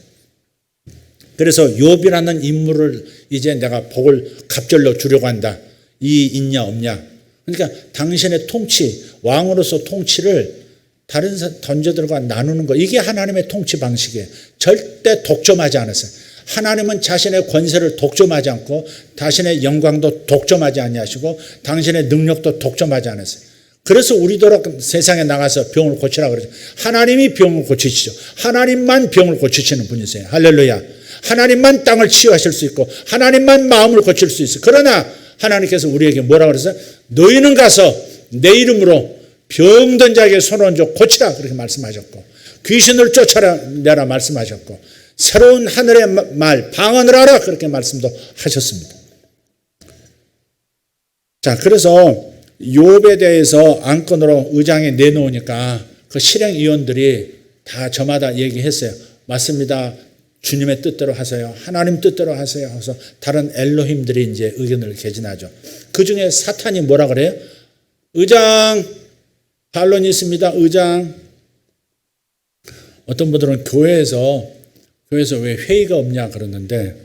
그래서 욥이라는 인물을 이제 내가 복을 갑절로 주려고 한다. 이 있냐 없냐. 그러니까 당신의 통치, 왕으로서 통치를 다른 존재들과 나누는 거, 이게 하나님의 통치 방식이에요. 절대 독점하지 않았어요. 하나님은 자신의 권세를 독점하지 않고 자신의 영광도 독점하지 아니하시고 당신의 능력도 독점하지 않았어요. 그래서 우리도 세상에 나가서 병을 고치라 그러죠. 하나님이 병을 고치시죠. 하나님만 병을 고치시는 분이세요. 할렐루야. 하나님만 땅을 치유하실 수 있고 하나님만 마음을 고칠 수 있어요. 그러나 하나님께서 우리에게 뭐라고 그랬어요? 너희는 가서 내 이름으로 병든 자에게 손을 얹어 고치라 그렇게 말씀하셨고, 귀신을 쫓아내라 말씀하셨고, 새로운 하늘의 말 방언을 하라 그렇게 말씀도 하셨습니다. 자, 그래서 욥에 대해서 안건으로 의장에 내놓으니까 그 실행위원들이 다 저마다 얘기했어요. 맞습니다. 주님의 뜻대로 하세요. 하나님 뜻대로 하세요. 그래서 다른 엘로힘들이 이제 의견을 개진하죠. 그 중에 사탄이 뭐라 그래요? 의장, 반론이 있습니다. 의장. 어떤 분들은 교회에서 왜 회의가 없냐 그러는데,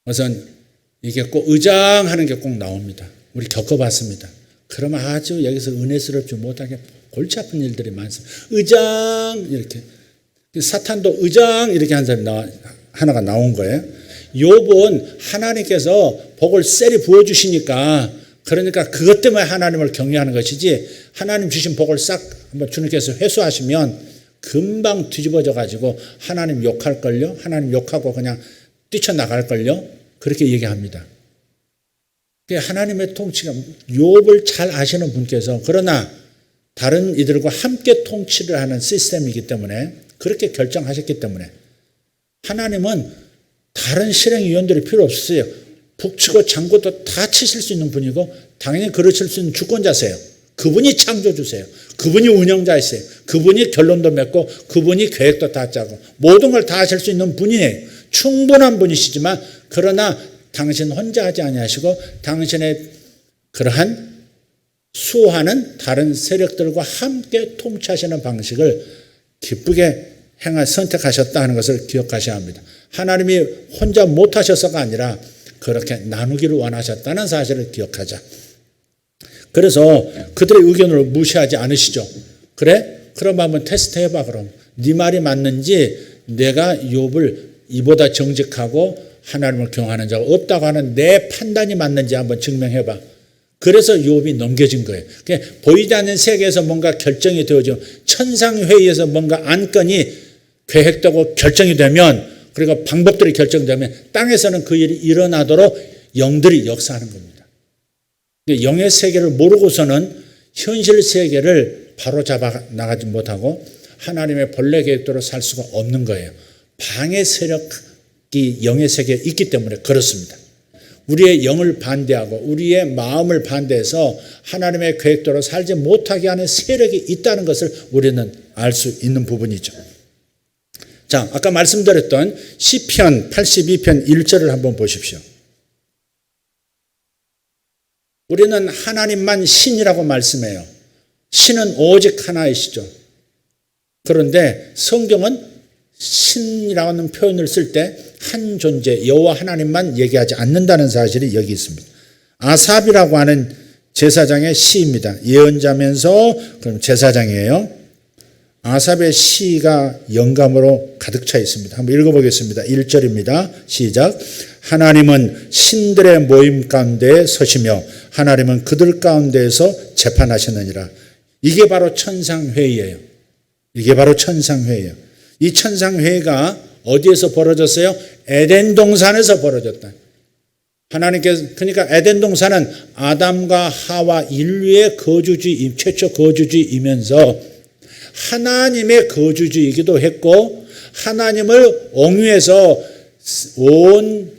우선 이게 꼭 의장 하는 게 꼭 나옵니다. 우리 겪어봤습니다. 그러면 아주 여기서 은혜스럽지 못하게 골치 아픈 일들이 많습니다. 의장 이렇게. 사탄도 의장 이렇게 한 사람이 하나가 나온 거예요. 욥은 하나님께서 복을 세리 부어주시니까, 그러니까 그것 때문에 하나님을 경외하는 것이지, 하나님 주신 복을 싹 한번 주님께서 회수하시면 금방 뒤집어져 가지고 하나님 욕할걸요. 하나님 욕하고 그냥 뛰쳐나갈걸요. 그렇게 얘기합니다. 하나님의 통치가, 욥을 잘 아시는 분께서, 그러나 다른 이들과 함께 통치를 하는 시스템이기 때문에, 그렇게 결정하셨기 때문에 하나님은 다른 실행위원들이 필요 없어요. 북치고 장구도 다 치실 수 있는 분이고 당연히 그러실 수 있는 주권자세요. 그분이 창조주세요. 그분이 운영자이세요. 그분이 결론도 맺고 그분이 계획도 다 짜고 모든 걸 다 하실 수 있는 분이에요. 충분한 분이시지만, 그러나 당신 혼자 하지 아니하시고 당신의 그러한 수호하는 다른 세력들과 함께 통치하시는 방식을 기쁘게 선택하셨다 하는 것을 기억하셔야 합니다. 하나님이 혼자 못하셔서가 아니라 그렇게 나누기를 원하셨다는 사실을 기억하자. 그래서 그들의 의견을 무시하지 않으시죠. 그래? 그럼 한번 테스트 해봐. 그럼 네 말이 맞는지, 내가 욥을 이보다 정직하고 하나님을 경외하는 자가 없다고 하는 내 판단이 맞는지 한번 증명해봐. 그래서 욥이 넘겨진 거예요. 보이지 않는 세계에서 뭔가 결정이 되어지고 천상회의에서 뭔가 안건이 계획되고 결정이 되면, 그리고 방법들이 결정되면 땅에서는 그 일이 일어나도록 영들이 역사하는 겁니다. 영의 세계를 모르고서는 현실 세계를 바로잡아 나가지 못하고 하나님의 본래 계획대로 살 수가 없는 거예요. 방해 세력이 영의 세계에 있기 때문에 그렇습니다. 우리의 영을 반대하고 우리의 마음을 반대해서 하나님의 계획대로 살지 못하게 하는 세력이 있다는 것을 우리는 알 수 있는 부분이죠. 자, 아까 말씀드렸던 시편 82편 1절을 한번 보십시오. 우리는 하나님만 신이라고 말씀해요. 신은 오직 하나이시죠. 그런데 성경은 신이라는 표현을 쓸 때 한 존재 여호와 하나님만 얘기하지 않는다는 사실이 여기 있습니다. 아삽이라고 하는 제사장의 시입니다. 예언자면서 그럼 제사장이에요. 아삽의 시가 영감으로 가득 차 있습니다. 한번 읽어보겠습니다. 1절입니다. 시작. 하나님은 신들의 모임 가운데 서시며 하나님은 그들 가운데에서 재판하시느니라. 이게 바로 천상회의예요. 이게 바로 천상회의예요. 이 천상회의가 어디에서 벌어졌어요? 에덴 동산에서 벌어졌다. 하나님께서, 그러니까 에덴 동산은 아담과 하와 인류의 거주지, 최초 거주지이면서 하나님의 거주지이기도 했고 하나님을 옹유해서 온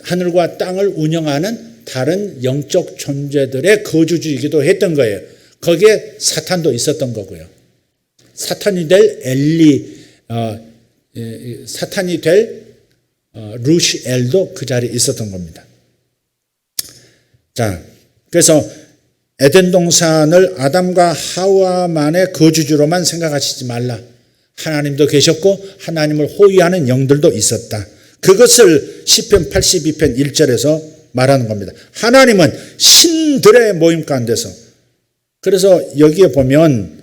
하늘과 땅을 운영하는 다른 영적 존재들의 거주지이기도 했던 거예요. 거기에 사탄도 있었던 거고요. 사탄이 될 사탄이 될 루시엘도 그 자리에 있었던 겁니다. 자, 그래서 에덴 동산을 아담과 하와만의 거주지로만 생각하시지 말라. 하나님도 계셨고 하나님을 호위하는 영들도 있었다. 그것을 시편 82편 1절에서 말하는 겁니다. 하나님은 신들의 모임 가운데서, 그래서 여기에 보면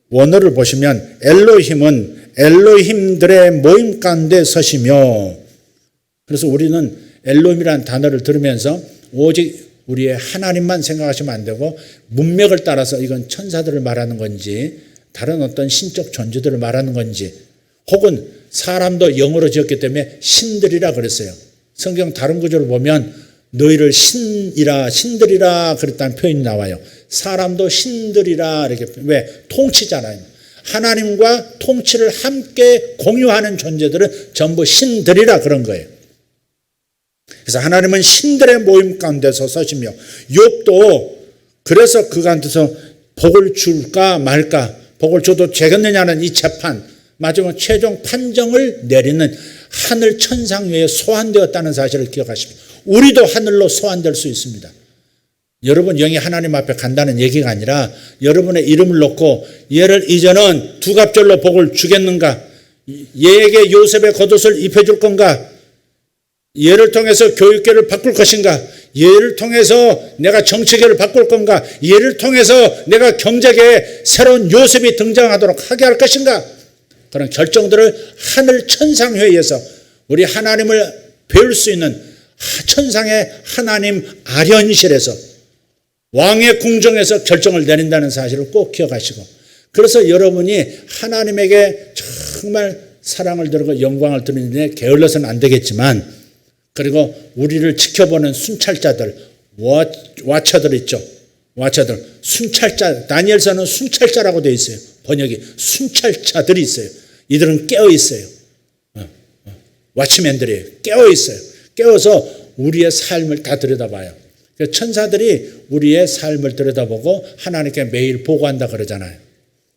원어를 보시면 엘로힘은 엘로힘들의 모임 가운데 서시며, 그래서 우리는 엘로힘이라는 단어를 들으면서 오직 우리의 하나님만 생각하시면 안 되고 문맥을 따라서 이건 천사들을 말하는 건지 다른 어떤 신적 존재들을 말하는 건지, 혹은 사람도 영어로 지었기 때문에 신들이라 그랬어요. 성경 다른 구절을 보면 너희를 신들이라 그랬다는 표현이 나와요. 사람도 신들이라, 이렇게. 왜? 통치잖아요. 하나님과 통치를 함께 공유하는 존재들은 전부 신들이라 그런 거예요. 그래서 하나님은 신들의 모임 가운데서 서시며, 욥도 그래서 그 가운데서 복을 줄까 말까, 복을 줘도 되겠느냐는 이 재판, 마지막 최종 판정을 내리는 하늘 천상위에 소환되었다는 사실을 기억하십시오. 우리도 하늘로 소환될 수 있습니다. 여러분 영이 하나님 앞에 간다는 얘기가 아니라 여러분의 이름을 놓고 얘를 이제는 두갑절로 복을 주겠는가, 얘에게 요셉의 겉옷을 입혀줄 건가, 얘를 통해서 교육계를 바꿀 것인가, 얘를 통해서 내가 정치계를 바꿀 건가, 얘를 통해서 내가 경제계에 새로운 요셉이 등장하도록 하게 할 것인가, 그런 결정들을 하늘 천상회의에서 우리 하나님을 배울 수 있는 천상의 하나님 아련실에서 왕의 궁정에서 결정을 내린다는 사실을 꼭 기억하시고, 그래서 여러분이 하나님에게 정말 사랑을 드리고 영광을 드리는데 게을러서는 안 되겠지만, 그리고 우리를 지켜보는 순찰자들, 와처들 있죠. 와처들, 순찰자, 다니엘서는 순찰자라고 되어 있어요. 번역이 순찰자들이 있어요. 이들은 깨어 있어요. 와치맨들이에요. 깨어 있어요. 깨어서 우리의 삶을 다 들여다봐요. 천사들이 우리의 삶을 들여다보고 하나님께 매일 보고한다 그러잖아요.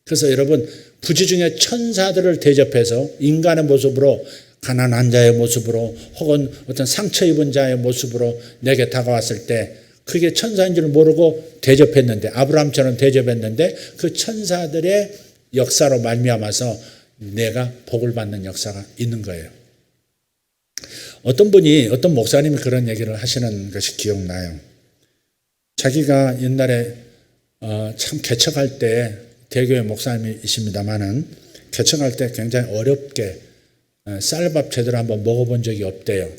그래서 여러분, 부지 중에 천사들을 대접해서 인간의 모습으로, 가난한 자의 모습으로, 혹은 어떤 상처 입은 자의 모습으로 내게 다가왔을 때 그게 천사인 줄 모르고 대접했는데, 아브라함처럼 대접했는데 그 천사들의 역사로 말미암아서 내가 복을 받는 역사가 있는 거예요. 어떤 분이, 어떤 목사님이 그런 얘기를 하시는 것이 기억나요. 자기가 옛날에 참 개척할 때, 대교회 목사님이십니다마는 개척할 때 굉장히 어렵게 쌀밥 제대로 한번 먹어본 적이 없대요.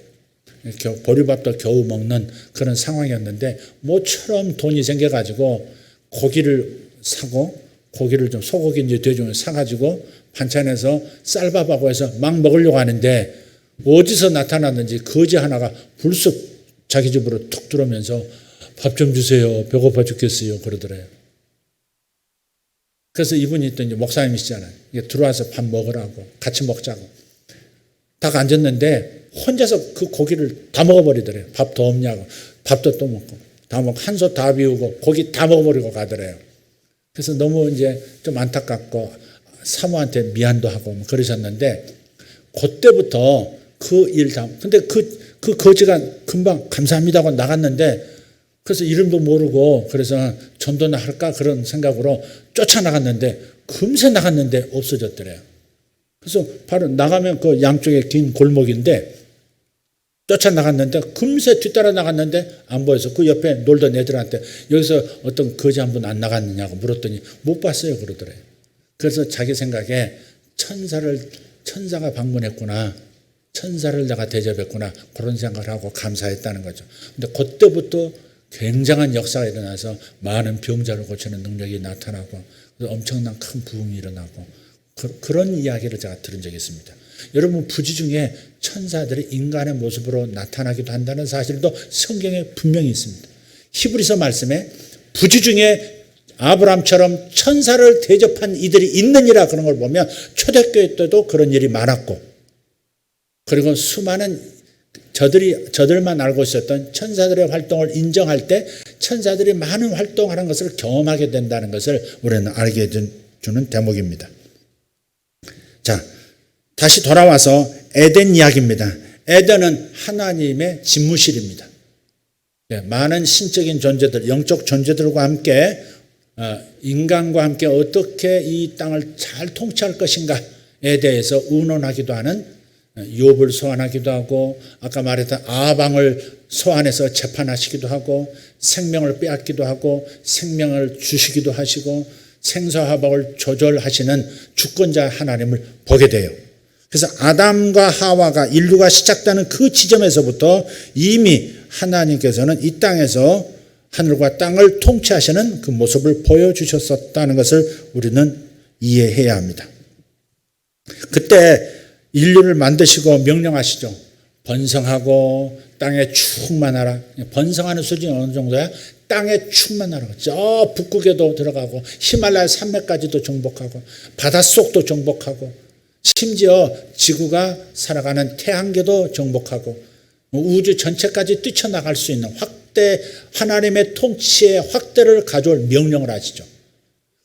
보리밥도 겨우 먹는 그런 상황이었는데 모처럼 돈이 생겨가지고 고기를 사고, 고기를 좀 소고기인지 돼지인지 사가지고 반찬해서 쌀밥하고 해서 막 먹으려고 하는데 어디서 나타났는지 거지 하나가 불쑥 자기 집으로 툭 들어오면서 밥 좀 주세요. 배고파 죽겠어요. 그러더래요. 그래서 이분이 또 이제 목사님이시잖아요. 들어와서 밥 먹으라고, 같이 먹자고. 딱 앉았는데 혼자서 그 고기를 다 먹어버리더래요. 밥 더 없냐고. 밥도 또 먹고 다 먹고 한솥 다 비우고 고기 다 먹어버리고 가더래요. 그래서 너무 이제 좀 안타깝고 사모한테 미안도 하고 뭐 그러셨는데 그때부터 그 일 다 근데 그 거지가 금방 감사합니다 하고 나갔는데 그래서 이름도 모르고 그래서 전도나 할까 그런 생각으로 쫓아나갔는데 금세 나갔는데 없어졌더래요. 그래서 바로 나가면 그 양쪽에 긴 골목인데 쫓아나갔는데 금세 뒤따라 나갔는데 안 보여서 그 옆에 놀던 애들한테 여기서 어떤 거지 한 분 안 나갔느냐고 물었더니 못 봤어요 그러더래요. 그래서 자기 생각에 천사가 방문했구나. 천사를 내가 대접했구나. 그런 생각을 하고 감사했다는 거죠. 근데 그때부터 굉장한 역사가 일어나서 많은 병자를 고치는 능력이 나타나고 엄청난 큰 부흥이 일어나고 그런 이야기를 제가 들은 적이 있습니다. 여러분 부지 중에 천사들이 인간의 모습으로 나타나기도 한다는 사실도 성경에 분명히 있습니다. 히브리서 말씀에 부지 중에 아브라함처럼 천사를 대접한 이들이 있느니라 그런 걸 보면 초대교회 때도 그런 일이 많았고 그리고 수많은 저들만 알고 있었던 천사들의 활동을 인정할 때 천사들이 많은 활동하는 것을 경험하게 된다는 것을 우리는 알게 주는 대목입니다. 자, 다시 돌아와서 에덴 이야기입니다. 에덴은 하나님의 집무실입니다. 많은 신적인 존재들, 영적 존재들과 함께 인간과 함께 어떻게 이 땅을 잘 통치할 것인가에 대해서 의논하기도 하는 욥을 소환하기도 하고 아까 말했던 아방을 소환해서 재판하시기도 하고 생명을 빼앗기도 하고 생명을 주시기도 하시고 생사화복을 조절하시는 주권자 하나님을 보게 돼요. 그래서 아담과 하와가 인류가 시작되는 그 지점에서부터 이미 하나님께서는 이 땅에서 하늘과 땅을 통치하시는 그 모습을 보여주셨었다는 것을 우리는 이해해야 합니다. 그때 인류를 만드시고 명령하시죠. 번성하고 땅에 충만하라. 번성하는 수준이 어느 정도야? 땅에 충만하라. 저 북극에도 들어가고 히말라야 산맥까지도 정복하고 바닷속도 정복하고 심지어 지구가 살아가는 태양계도 정복하고 우주 전체까지 뛰쳐나갈 수 있는 확대 하나님의 통치의 확대를 가져올 명령을 하시죠.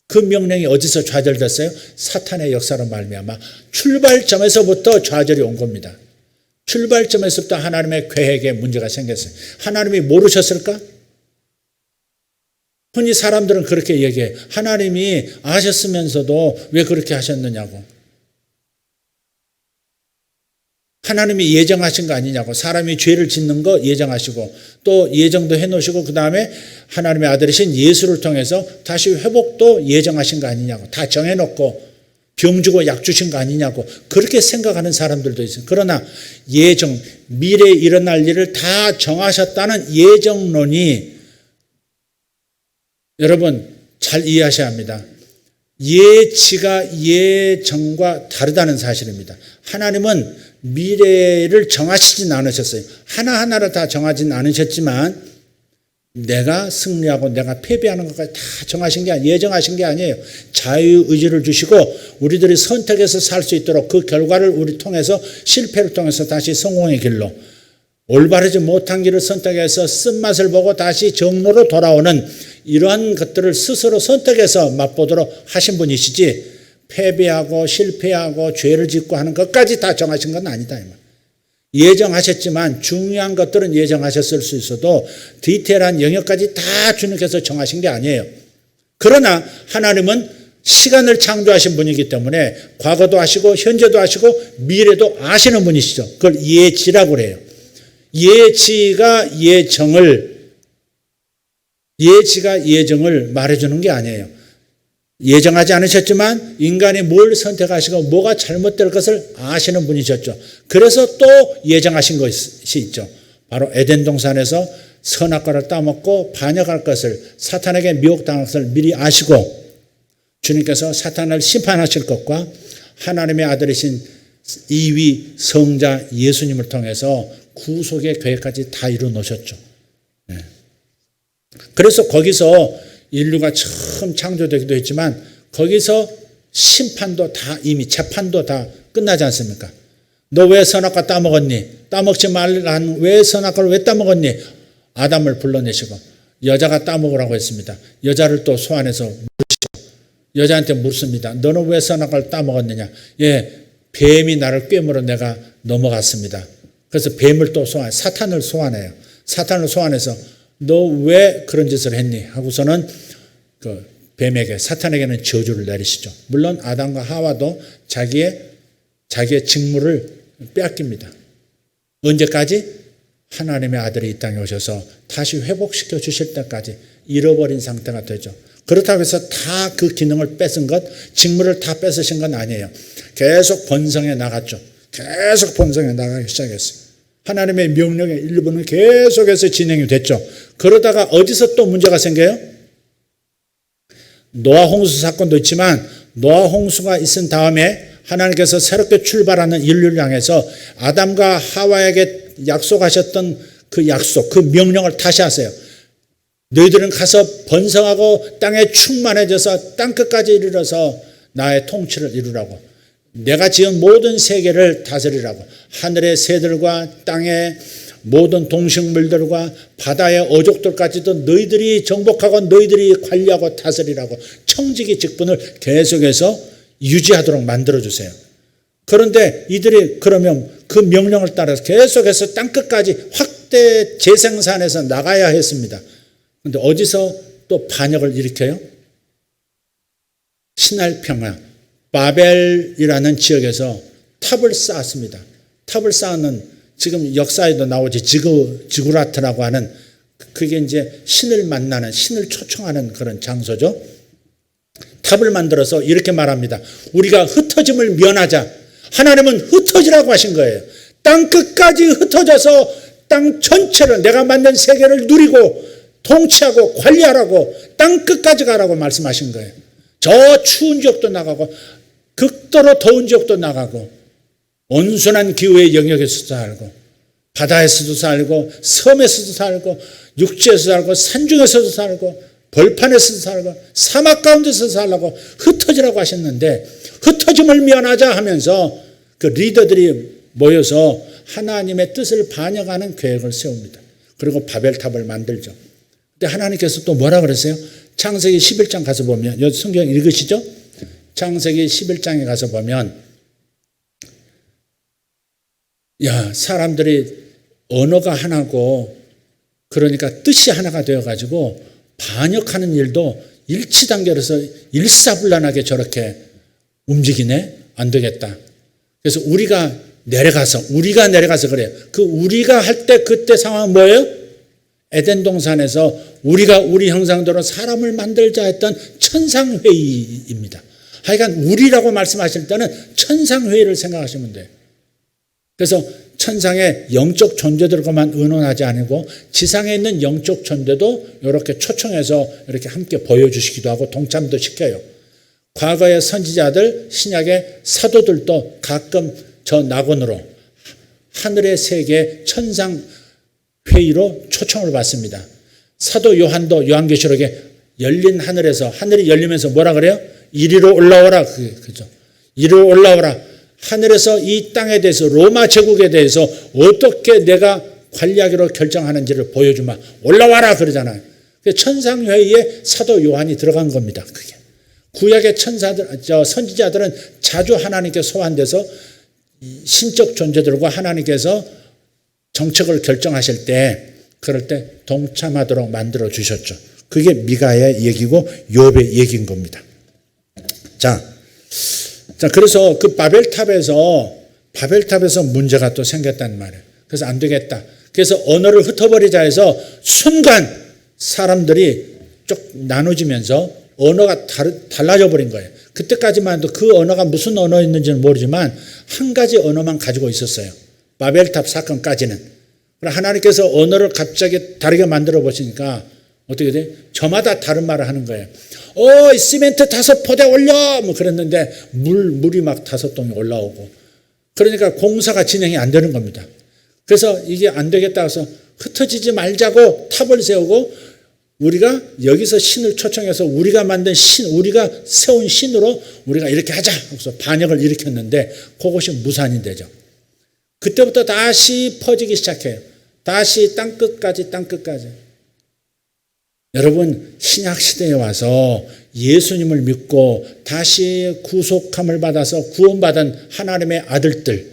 그 명령이 어디서 좌절됐어요? 사탄의 역사로 말미암아 출발점에서부터 좌절이 온 겁니다. 출발점에서부터 하나님의 계획에 문제가 생겼어요. 하나님이 모르셨을까? 흔히 사람들은 그렇게 얘기해. 하나님이 아셨으면서도 왜 그렇게 하셨느냐고. 하나님이 예정하신 거 아니냐고. 사람이 죄를 짓는 거 예정하시고 또 예정도 해놓으시고 그 다음에 하나님의 아들이신 예수를 통해서 다시 회복도 예정하신 거 아니냐고. 다 정해놓고 병 주고 약 주신 거 아니냐고. 그렇게 생각하는 사람들도 있어요. 그러나 예정, 미래에 일어날 일을 다 정하셨다는 예정론이 여러분 잘 이해하셔야 합니다. 예치가 예정과 다르다는 사실입니다. 하나님은 미래를 정하시진 않으셨어요. 하나하나를 다 정하진 않으셨지만 내가 승리하고 내가 패배하는 것까지 다 정하신 게 아니에요. 예정하신 게 아니에요. 자유의지를 주시고 우리들이 선택해서 살 수 있도록 그 결과를 우리 통해서 실패를 통해서 다시 성공의 길로 올바르지 못한 길을 선택해서 쓴맛을 보고 다시 정로로 돌아오는 이러한 것들을 스스로 선택해서 맛보도록 하신 분이시지 패배하고 실패하고 죄를 짓고 하는 것까지 다 정하신 건 아니다. 예정하셨지만 중요한 것들은 예정하셨을 수 있어도 디테일한 영역까지 다 주님께서 정하신 게 아니에요. 그러나 하나님은 시간을 창조하신 분이기 때문에 과거도 아시고 현재도 아시고 미래도 아시는 분이시죠. 그걸 예지라고 그래요. 예지가 예정을 말해주는 게 아니에요. 예정하지 않으셨지만 인간이 뭘 선택하시고 뭐가 잘못될 것을 아시는 분이셨죠. 그래서 또 예정하신 것이 있죠. 바로 에덴 동산에서 선악과를 따먹고 반역할 것을 사탄에게 미혹당할 것을 미리 아시고 주님께서 사탄을 심판하실 것과 하나님의 아들이신 2위 성자 예수님을 통해서 구속의 계획까지 다 이루어 놓으셨죠. 그래서 거기서 인류가 처음 창조되기도 했지만 거기서 심판도 다 이미 재판도 다 끝나지 않습니까? 너 왜 선악과 따먹었니? 따먹지 말란 왜 선악과를 왜 따먹었니? 아담을 불러내시고 여자가 따먹으라고 했습니다. 여자를 또 소환해서 물으시고 여자한테 묻습니다. 너는 왜 선악과를 따먹었느냐? 예, 뱀이 나를 꿰물어 내가 넘어갔습니다. 그래서 뱀을 또 사탄을 소환해요. 사탄을 소환해서 너 왜 그런 짓을 했니? 하고서는 그 뱀에게 사탄에게는 저주를 내리시죠. 물론 아담과 하와도 자기의 직무를 빼앗깁니다. 언제까지? 하나님의 아들이 이 땅에 오셔서 다시 회복시켜 주실 때까지 잃어버린 상태가 되죠. 그렇다고 해서 다 그 기능을 뺏은 것, 직무를 다 뺏으신 건 아니에요. 계속 번성해 나갔죠. 계속 번성해 나가기 시작했어요. 하나님의 명령의 일부는 계속해서 진행이 됐죠. 그러다가 어디서 또 문제가 생겨요? 노아 홍수 사건도 있지만 노아 홍수가 있은 다음에 하나님께서 새롭게 출발하는 인류를 향해서 아담과 하와에게 약속하셨던 그 약속, 그 명령을 다시 하세요. 너희들은 가서 번성하고 땅에 충만해져서 땅끝까지 이르러서 나의 통치를 이루라고. 내가 지은 모든 세계를 다스리라고. 하늘의 새들과 땅의 모든 동식물들과 바다의 어족들까지도 너희들이 정복하고 너희들이 관리하고 다스리라고 청지기 직분을 계속해서 유지하도록 만들어주세요. 그런데 이들이 그러면 그 명령을 따라서 계속해서 땅끝까지 확대 재생산해서 나가야 했습니다. 그런데 어디서 또 반역을 일으켜요? 신할 평야 바벨이라는 지역에서 탑을 쌓았습니다. 탑을 쌓는 지금 역사에도 나오지 지구라트라고 하는 그게 이제 신을 만나는 신을 초청하는 그런 장소죠. 탑을 만들어서 이렇게 말합니다. 우리가 흩어짐을 면하자. 하나님은 흩어지라고 하신 거예요. 땅 끝까지 흩어져서 땅 전체를 내가 만든 세계를 누리고 통치하고 관리하라고 땅 끝까지 가라고 말씀하신 거예요. 저 추운 지역도 나가고 극도로 더운 지역도 나가고 온순한 기후의 영역에서도 살고 바다에서도 살고 섬에서도 살고 육지에서도 살고 산중에서도 살고 벌판에서도 살고 사막 가운데서 살라고 흩어지라고 하셨는데 흩어짐을 면하자 하면서 그 리더들이 모여서 하나님의 뜻을 반영하는 계획을 세웁니다. 그리고 바벨탑을 만들죠. 근데 하나님께서 또 뭐라 그러세요? 창세기 11장 가서 보면 여기 성경 읽으시죠? 창세기 11장에 가서 보면 사람들이 언어가 하나고 그러니까 뜻이 하나가 되어가지고 반역하는 일도 일치단결해서 일사불란하게 저렇게 움직이네? 안 되겠다. 그래서 우리가 내려가서 그래요. 그 우리가 할 때 그때 상황은 뭐예요? 에덴 동산에서 우리가 우리 형상대로 사람을 만들자 했던 천상회의입니다. 하여간 우리라고 말씀하실 때는 천상회의를 생각하시면 돼요. 그래서 천상의 영적 존재들과만 의논하지 않고 지상에 있는 영적 존재도 이렇게 초청해서 이렇게 함께 보여주시기도 하고 동참도 시켜요. 과거의 선지자들, 신약의 사도들도 가끔 저 낙원으로 하늘의 세계 천상 회의로 초청을 받습니다. 사도 요한도 요한계시록에 열린 하늘에서 하늘이 열리면서 뭐라 그래요? 이리로 올라오라. 그죠? 이리로 올라오라. 하늘에서 이 땅에 대해서 로마 제국에 대해서 어떻게 내가 관리하기로 결정하는지를 보여주마. 올라와라 그러잖아요. 천상회의에 사도 요한이 들어간 겁니다. 그게. 구약의 선지자들은 자주 하나님께 소환돼서 신적 존재들과 하나님께서 정책을 결정하실 때 그럴 때 동참하도록 만들어 주셨죠. 그게 미가의 얘기고 욥의 얘기인 겁니다. 자, 그래서 그 바벨탑에서 문제가 또 생겼단 말이에요. 그래서 안 되겠다. 그래서 언어를 흩어버리자 해서 순간 사람들이 쭉 나눠지면서 언어가 달라져 버린 거예요. 그때까지만 해도 그 언어가 무슨 언어였는지는 모르지만 한 가지 언어만 가지고 있었어요. 바벨탑 사건까지는. 하나님께서 언어를 갑자기 다르게 만들어 보시니까 어떻게 돼? 저마다 다른 말을 하는 거예요. 시멘트 5포대 올려! 뭐 그랬는데 물이 막 5동이 올라오고. 그러니까 공사가 진행이 안 되는 겁니다. 그래서 이게 안 되겠다 해서 흩어지지 말자고 탑을 세우고 우리가 여기서 신을 초청해서 우리가 만든 우리가 세운 신으로 우리가 이렇게 하자. 그래서 반역을 일으켰는데 그것이 무산이 되죠. 그때부터 다시 퍼지기 시작해요. 다시 땅끝까지. 여러분, 신약시대에 와서 예수님을 믿고 다시 구속함을 받아서 구원받은 하나님의 아들들,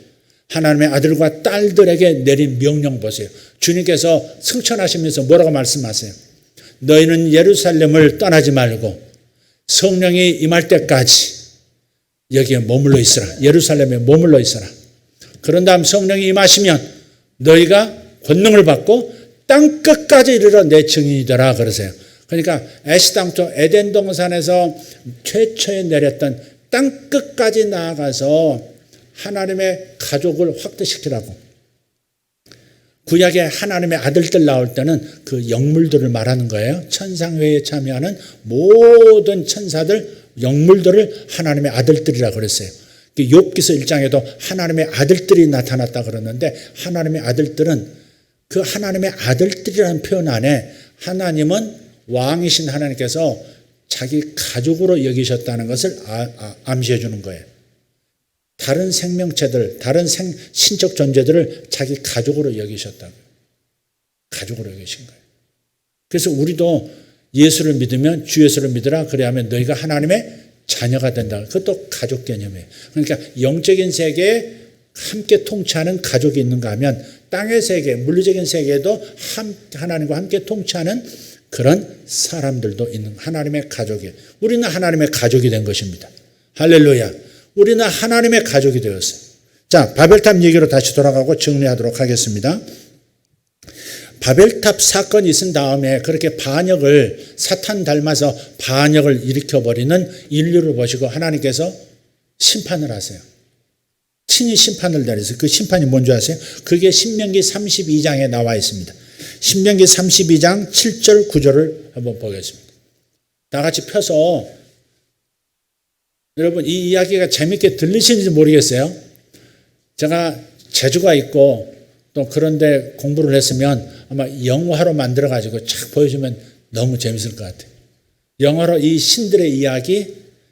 하나님의 아들과 딸들에게 내린 명령 보세요. 주님께서 승천하시면서 뭐라고 말씀하세요? 너희는 예루살렘을 떠나지 말고 성령이 임할 때까지 여기에 머물러 있으라. 예루살렘에 머물러 있으라. 그런 다음 성령이 임하시면 너희가 권능을 받고 땅끝까지 이르러 내 증인이 되라 그러세요. 그러니까 애시당초 에덴 동산에서 최초에 내렸던 땅끝까지 나아가서 하나님의 가족을 확대시키라고. 구약에 하나님의 아들들 나올 때는 그 영물들을 말하는 거예요. 천상회에 참여하는 모든 천사들, 영물들을 하나님의 아들들이라고 그랬어요. 욥기서 1장에도 하나님의 아들들이 나타났다 그러는데 하나님의 아들들은 그 하나님의 아들들이라는 표현 안에 하나님은 왕이신 하나님께서 자기 가족으로 여기셨다는 것을 암시해 주는 거예요. 다른 생명체들, 다른 신적 존재들을 자기 가족으로 여기셨다고요. 가족으로 여기신 거예요. 그래서 우리도 예수를 믿으면 주 예수를 믿으라 그래야 하면 너희가 하나님의 자녀가 된다. 그것도 가족 개념이에요. 그러니까 영적인 세계에 함께 통치하는 가족이 있는가 하면 땅의 세계, 물리적인 세계에도 하나님과 함께 통치하는 그런 사람들도 있는 하나님의 가족이에요. 우리는 하나님의 가족이 된 것입니다. 할렐루야. 우리는 하나님의 가족이 되었어요. 자, 바벨탑 얘기로 다시 돌아가고 정리하도록 하겠습니다. 바벨탑 사건이 있은 다음에 그렇게 사탄 닮아서 반역을 일으켜버리는 인류를 보시고 하나님께서 심판을 하세요. 친히 심판을 내리세요. 그 심판이 뭔지 아세요? 그게 신명기 32장에 나와 있습니다. 신명기 32장 7절 9절을 한번 보겠습니다. 다 같이 펴서 여러분 이 이야기가 재밌게 들리시는지 모르겠어요. 제가 재주가 있고 또 그런데 공부를 했으면 아마 영화로 만들어가지고 쫙 보여주면 너무 재밌을 것 같아요. 영화로 이 신들의 이야기,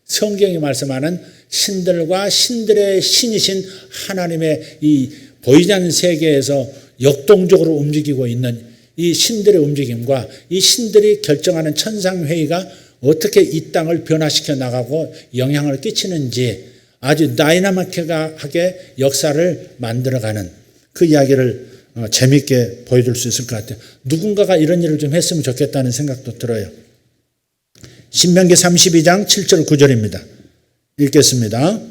성경이 말씀하는 신들과 신들의 신이신 하나님의 이 보이지 않는 세계에서 역동적으로 움직이고 있는 이 신들의 움직임과 이 신들이 결정하는 천상회의가 어떻게 이 땅을 변화시켜 나가고 영향을 끼치는지 아주 다이나믹하게 역사를 만들어가는 그 이야기를 재미있게 보여줄 수 있을 것 같아요. 누군가가 이런 일을 좀 했으면 좋겠다는 생각도 들어요. 신명기 32장 7절 9절입니다. 읽겠습니다.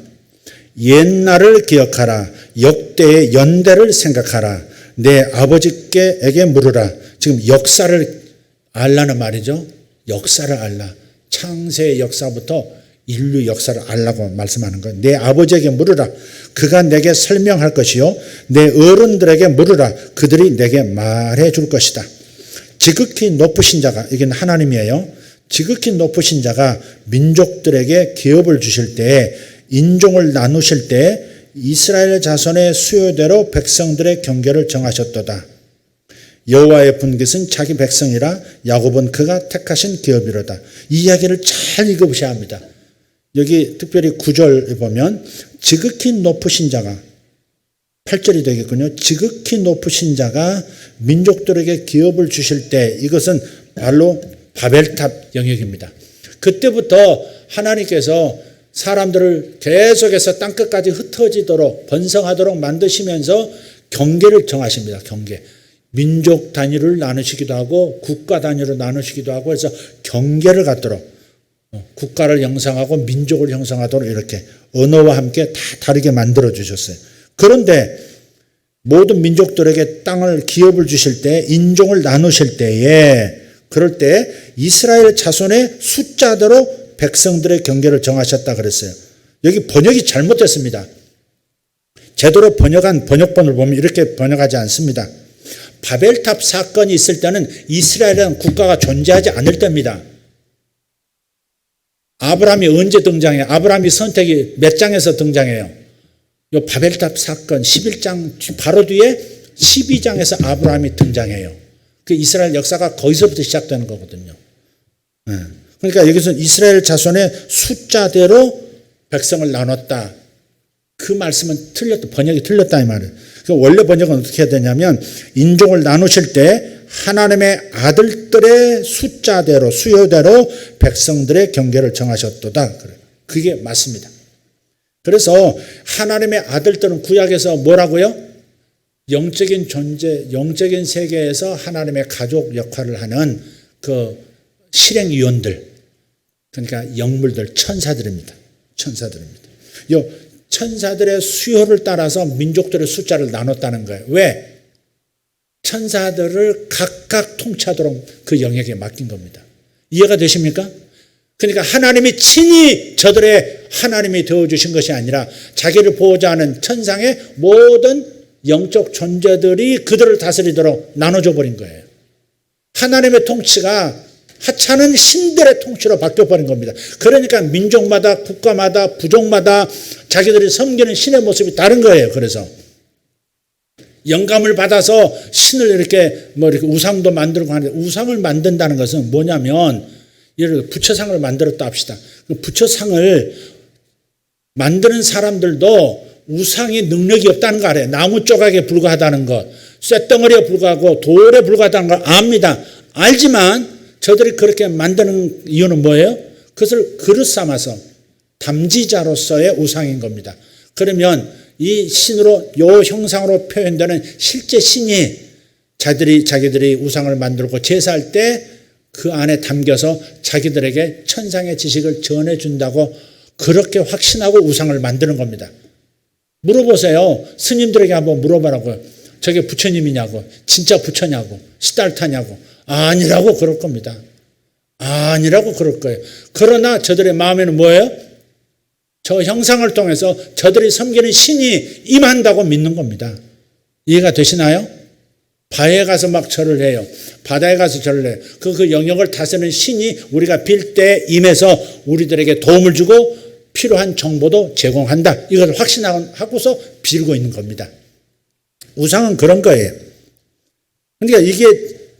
옛날을 기억하라. 역대의 연대를 생각하라. 내 아버지께에게 물으라. 지금 역사를 알라는 말이죠. 역사를 알라. 창세의 역사부터 인류 역사를 알라고 말씀하는 거예요. 내 아버지에게 물으라. 그가 내게 설명할 것이요. 내 어른들에게 물으라. 그들이 내게 말해 줄 것이다. 지극히 높으신 자가, 이건 하나님이에요. 지극히 높으신 자가 민족들에게 기업을 주실 때에 인종을 나누실 때 이스라엘 자손의 수요대로 백성들의 경계를 정하셨도다. 여호와의 분깃은 자기 백성이라 야곱은 그가 택하신 기업이로다. 이 이야기를 잘 읽어보셔야 합니다. 여기 특별히 9절 보면 지극히 높으신 자가 8절이 되겠군요. 지극히 높으신 자가 민족들에게 기업을 주실 때 이것은 바로 바벨탑 영역입니다. 그때부터 하나님께서 사람들을 계속해서 땅끝까지 흩어지도록 번성하도록 만드시면서 경계를 정하십니다. 경계. 민족 단위를 나누시기도 하고 국가 단위로 나누시기도 하고 해서 경계를 갖도록 국가를 형성하고 민족을 형성하도록 이렇게 언어와 함께 다 다르게 만들어 주셨어요. 그런데 모든 민족들에게 땅을 기업을 주실 때 인종을 나누실 때에 그럴 때 이스라엘 자손의 숫자대로 백성들의 경계를 정하셨다 그랬어요. 여기 번역이 잘못됐습니다. 제대로 번역한 번역본을 보면 이렇게 번역하지 않습니다. 바벨탑 사건이 있을 때는 이스라엘이라는 국가가 존재하지 않을 때입니다. 아브라함이 언제 등장해요? 아브라함이 선택이 몇 장에서 등장해요? 이 바벨탑 사건 11장 바로 뒤에 12장에서 아브라함이 등장해요. 그 이스라엘 역사가 거기서부터 시작되는 거거든요. 그러니까 여기서 이스라엘 자손의 숫자대로 백성을 나눴다. 그 말씀은 틀렸다. 번역이 틀렸다 이 말이에요. 그 원래 번역은 어떻게 해야 되냐면 인종을 나누실 때 하나님의 아들들의 숫자대로 수요대로 백성들의 경계를 정하셨도다. 그게 맞습니다. 그래서 하나님의 아들들은 구약에서 뭐라고요? 영적인 존재, 영적인 세계에서 하나님의 가족 역할을 하는 그 실행위원들, 그러니까 영물들, 천사들입니다. 천사들입니다. 이 천사들의 수요를 따라서 민족들의 숫자를 나눴다는 거예요. 왜? 천사들을 각각 통치하도록 그 영역에 맡긴 겁니다. 이해가 되십니까? 그러니까 하나님이 친히 저들의 하나님이 되어주신 것이 아니라 자기를 보호자 하는 천상의 모든 영적 존재들이 그들을 다스리도록 나눠줘 버린 거예요. 하나님의 통치가 하찮은 신들의 통치로 바뀌어버린 겁니다. 그러니까 민족마다 국가마다 부족마다 자기들이 섬기는 신의 모습이 다른 거예요. 그래서 영감을 받아서 신을 이렇게 이렇게 우상도 만들고 하는데, 우상을 만든다는 것은 뭐냐면 예를 들어 부처상을 만들었다 합시다. 그 부처상을 만드는 사람들도 우상이 능력이 없다는 거 알아요. 나무 조각에 불과하다는 것, 쇳덩어리에 불과하고 돌에 불과하다는 걸 압니다. 알지만 저들이 그렇게 만드는 이유는 뭐예요? 그것을 그릇 삼아서 담지자로서의 우상인 겁니다. 그러면 이 신으로, 요 형상으로 표현되는 실제 신이 자기들이 우상을 만들고 제사할 때 그 안에 담겨서 자기들에게 천상의 지식을 전해준다고 그렇게 확신하고 우상을 만드는 겁니다. 물어보세요. 스님들에게 한번 물어보라고요. 저게 부처님이냐고, 진짜 부처냐고, 시달타냐고. 아니라고 그럴 겁니다. 아니라고 그럴 거예요. 그러나 저들의 마음에는 뭐예요? 저 형상을 통해서 저들이 섬기는 신이 임한다고 믿는 겁니다. 이해가 되시나요? 바에 가서 막 절을 해요. 바다에 가서 절을 해요. 그 영역을 다스리는 신이 우리가 빌 때 임해서 우리들에게 도움을 주고 필요한 정보도 제공한다. 이걸 확신하고서 빌고 있는 겁니다. 우상은 그런 거예요. 그러니까 이게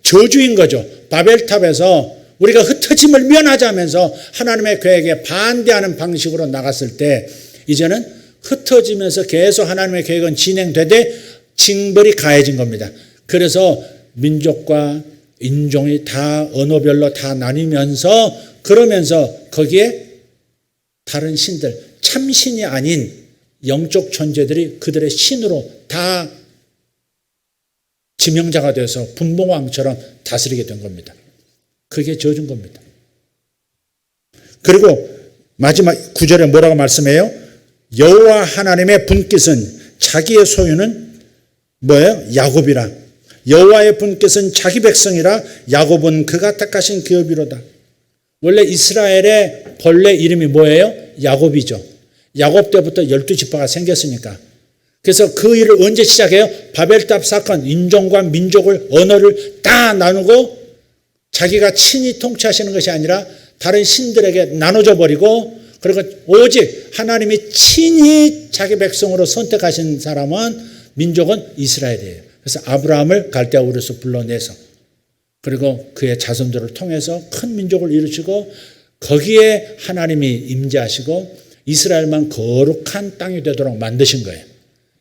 저주인 거죠. 바벨탑에서 우리가 흩어짐을 면하자면서 하나님의 계획에 반대하는 방식으로 나갔을 때 이제는 흩어지면서 계속 하나님의 계획은 진행되되 징벌이 가해진 겁니다. 그래서 민족과 인종이 다 언어별로 다 나뉘면서 그러면서 거기에 다른 신들, 참신이 아닌 영적 존재들이 그들의 신으로 다 지명자가 되어서 분봉왕처럼 다스리게 된 겁니다. 그게 저주인 겁니다. 그리고 마지막 9절에 뭐라고 말씀해요? 여호와 하나님의 분깃은 자기의 소유는 뭐예요? 야곱이라. 여호와의 분깃은 자기 백성이라. 야곱은 그가 택하신 기업이로다. 원래 이스라엘의 본래 이름이 뭐예요? 야곱이죠. 야곱 때부터 12지파가 생겼으니까. 그래서 그 일을 언제 시작해요? 바벨탑 사건, 인종과 민족을, 언어를 다 나누고 자기가 친히 통치하시는 것이 아니라 다른 신들에게 나눠져 버리고, 그리고 오직 하나님이 친히 자기 백성으로 선택하신 사람은, 민족은 이스라엘이에요. 그래서 아브라함을 갈대아 우르에서 불러내서 그리고 그의 자손들을 통해서 큰 민족을 이루시고 거기에 하나님이 임재하시고 이스라엘만 거룩한 땅이 되도록 만드신 거예요.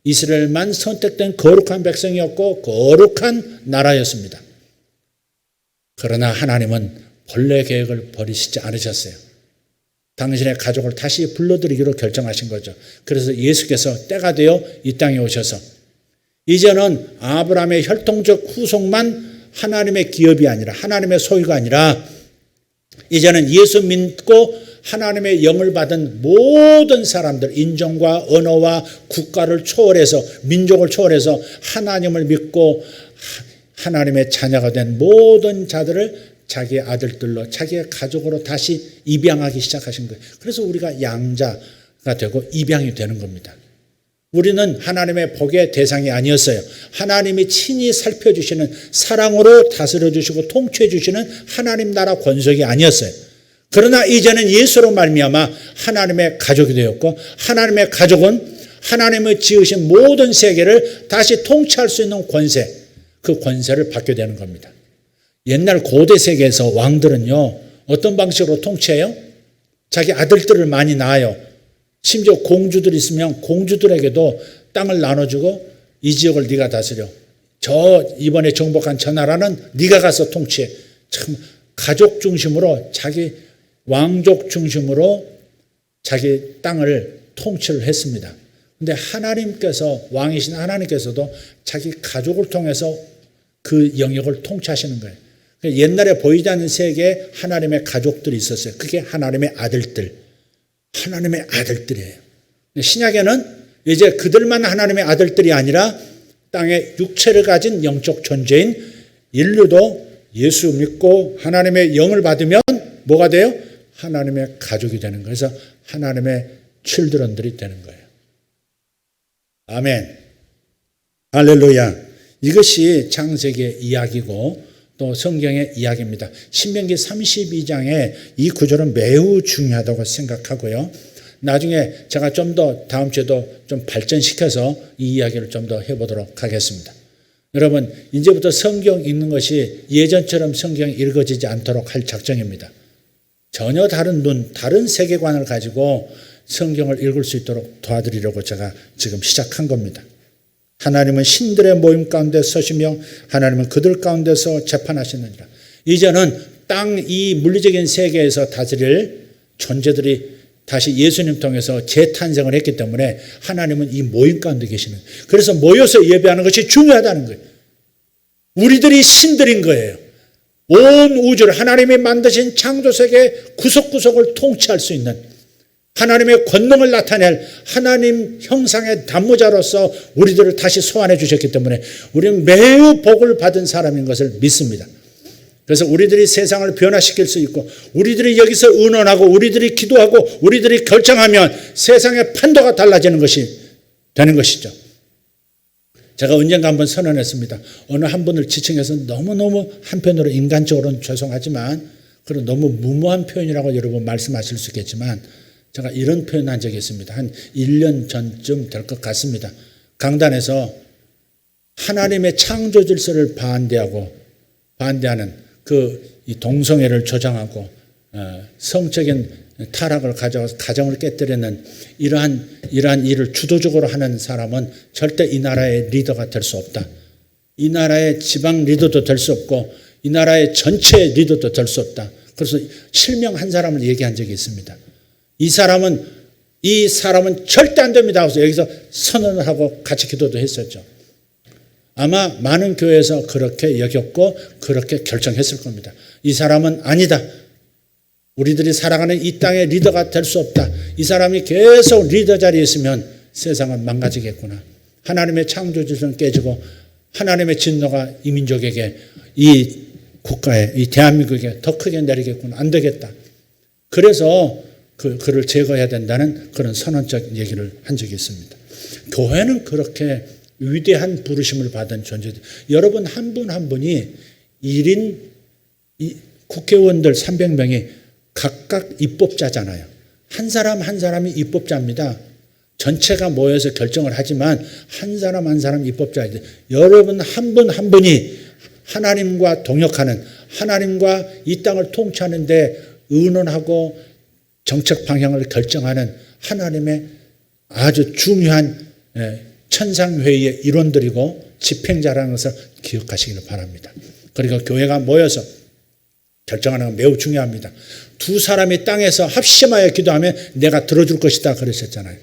이스라엘만 선택된 거룩한 백성이었고 거룩한 나라였습니다. 그러나 하나님은 본래 계획을 버리시지 않으셨어요. 당신의 가족을 다시 불러들이기로 결정하신 거죠. 그래서 예수께서 때가 되어 이 땅에 오셔서 이제는 아브라함의 혈통적 후손만 하나님의 기업이 아니라, 하나님의 소유가 아니라, 이제는 예수 믿고 하나님의 영을 받은 모든 사람들, 인종과 언어와 국가를 초월해서, 민족을 초월해서 하나님을 믿고 하나님의 자녀가 된 모든 자들을 자기의 아들들로, 자기의 가족으로 다시 입양하기 시작하신 거예요. 그래서 우리가 양자가 되고 입양이 되는 겁니다. 우리는 하나님의 복의 대상이 아니었어요. 하나님이 친히 살펴주시는, 사랑으로 다스려주시고 통치해주시는 하나님 나라 권속이 아니었어요. 그러나 이제는 예수로 말미암아 하나님의 가족이 되었고, 하나님의 가족은 하나님의 지으신 모든 세계를 다시 통치할 수 있는 권세, 그 권세를 받게 되는 겁니다. 옛날 고대 세계에서 왕들은요, 어떤 방식으로 통치해요? 자기 아들들을 많이 낳아요. 심지어 공주들이 있으면 공주들에게도 땅을 나눠주고 이 지역을 네가 다스려. 저 이번에 정복한 저 나라는 네가 가서 통치해. 참 가족 중심으로 자기 왕족 중심으로 자기 땅을 통치를 했습니다. 근데 하나님께서 왕이신 하나님께서도 자기 가족을 통해서 그 영역을 통치하시는 거예요. 옛날에 보이지 않는 세계에 하나님의 가족들이 있었어요. 그게 하나님의 아들들. 하나님의 아들들이에요. 신약에는 이제 그들만 하나님의 아들들이 아니라 땅에 육체를 가진 영적 존재인 인류도 예수 믿고 하나님의 영을 받으면 뭐가 돼요? 하나님의 가족이 되는 거예요. 그래서 하나님의 칠드런들이 되는 거예요. 아멘. 할렐루야. 이것이 창세기의 이야기고 또 성경의 이야기입니다. 신명기 32장에 이 구절은 매우 중요하다고 생각하고요. 나중에 제가 좀 더 다음 주에도 좀 발전시켜서 이 이야기를 좀 더 해보도록 하겠습니다. 여러분, 이제부터 성경 읽는 것이 예전처럼 성경이 읽어지지 않도록 할 작정입니다. 전혀 다른 눈, 다른 세계관을 가지고 성경을 읽을 수 있도록 도와드리려고 제가 지금 시작한 겁니다. 하나님은 신들의 모임 가운데 서시며 하나님은 그들 가운데서 재판하시느니라. 이제는 땅 이 물리적인 세계에서 다스릴 존재들이 다시 예수님 통해서 재탄생을 했기 때문에 하나님은 이 모임 가운데 계시는 거예요. 그래서 모여서 예배하는 것이 중요하다는 거예요. 우리들이 신들인 거예요. 온 우주를 하나님이 만드신 창조세계 구석구석을 통치할 수 있는 하나님의 권능을 나타낼 하나님 형상의 단무자로서 우리들을 다시 소환해 주셨기 때문에 우리는 매우 복을 받은 사람인 것을 믿습니다. 그래서 우리들이 세상을 변화시킬 수 있고 우리들이 여기서 의논하고 우리들이 기도하고 우리들이 결정하면 세상의 판도가 달라지는 것이 되는 것이죠. 제가 언젠가 한번 선언했습니다. 어느 한 분을 지칭해서 너무너무 한편으로 인간적으로는 죄송하지만 그런 너무 무모한 표현이라고 여러분 말씀하실 수 있겠지만 제가 이런 표현한 적이 있습니다. 한 1년 전쯤 될 것 같습니다. 강단에서 하나님의 창조 질서를 반대하는 이 동성애를 조장하고 성적인 타락을 가져와서 가정을 깨뜨리는 이러한 일을 주도적으로 하는 사람은 절대 이 나라의 리더가 될 수 없다. 이 나라의 지방 리더도 될 수 없고 이 나라의 전체 리더도 될 수 없다. 그래서 실명 한 사람을 얘기한 적이 있습니다. 이 사람은 절대 안 됩니다. 그래서 여기서 선언을 하고 같이 기도도 했었죠. 아마 많은 교회에서 그렇게 여겼고 그렇게 결정했을 겁니다. 이 사람은 아니다. 우리들이 살아가는 이 땅의 리더가 될 수 없다. 이 사람이 계속 리더 자리에 있으면 세상은 망가지겠구나. 하나님의 창조 질서는 깨지고 하나님의 진노가 이 민족에게 이 국가에 이 대한민국에 더 크게 내리겠구나. 안 되겠다. 그래서 그를 제거해야 된다는 그런 선언적 얘기를 한 적이 있습니다. 교회는 그렇게 위대한 부르심을 받은 존재들. 여러분 한 분 한 분이 1인 국회의원들 300명이 각각 입법자잖아요. 한 사람 한 사람이 입법자입니다. 전체가 모여서 결정을 하지만 한 사람 한 사람 입법자이죠. 여러분 한 분 한 분이 하나님과 동역하는 하나님과 이 땅을 통치하는 데 의논하고 정책 방향을 결정하는 하나님의 아주 중요한 천상회의의 일원들이고 집행자라는 것을 기억하시기를 바랍니다. 그리고 교회가 모여서 결정하는 건 매우 중요합니다. 두 사람이 땅에서 합심하여 기도하면 내가 들어줄 것이다 그러셨잖아요.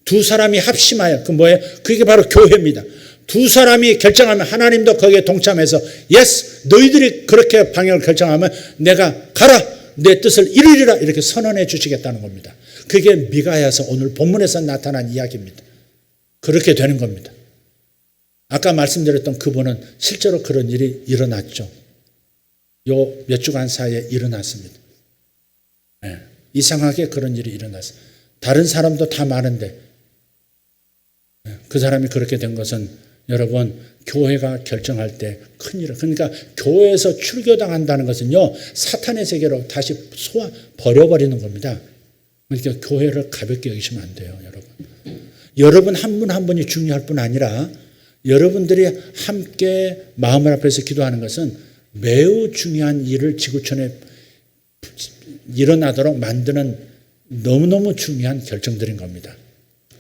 두 사람이 합심하여 그 뭐예요? 그게 바로 교회입니다. 두 사람이 결정하면 하나님도 거기에 동참해서 예스 너희들이 그렇게 방향을 결정하면 내가 가라 내 뜻을 이루리라 이렇게 선언해 주시겠다는 겁니다. 그게 미가야서 오늘 본문에서 나타난 이야기입니다. 그렇게 되는 겁니다. 아까 말씀드렸던 그분은 실제로 그런 일이 일어났죠. 요 몇 주간 사이에 일어났습니다. 네. 이상하게 그런 일이 일어났어요. 다른 사람도 다 많은데 그 사람이 그렇게 된 것은 여러분 교회가 결정할 때 큰일. 그러니까 교회에서 출교당한다는 것은요 사탄의 세계로 다시 버려버리는 겁니다. 그러니까 교회를 가볍게 여기시면 안 돼요. 여러분 한 분 한 분이 중요할 뿐 아니라 여러분들이 함께 마음을 앞에서 기도하는 것은 매우 중요한 일을 지구촌에 일어나도록 만드는 너무너무 중요한 결정들인 겁니다.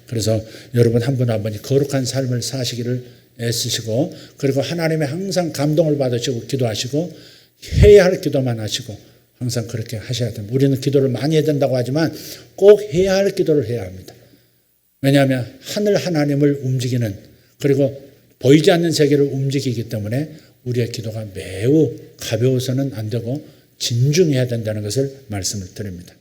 그래서 여러분 한 분 한 분이 거룩한 삶을 사시기를 애쓰시고 그리고 하나님의 항상 감동을 받으시고 기도하시고 해야 할 기도만 하시고 항상 그렇게 하셔야 됩니다. 우리는 기도를 많이 해야 된다고 하지만 꼭 해야 할 기도를 해야 합니다. 왜냐하면 하늘 하나님을 움직이는 그리고 보이지 않는 세계를 움직이기 때문에 우리의 기도가 매우 가벼워서는 안 되고 진중해야 된다는 것을 말씀을 드립니다.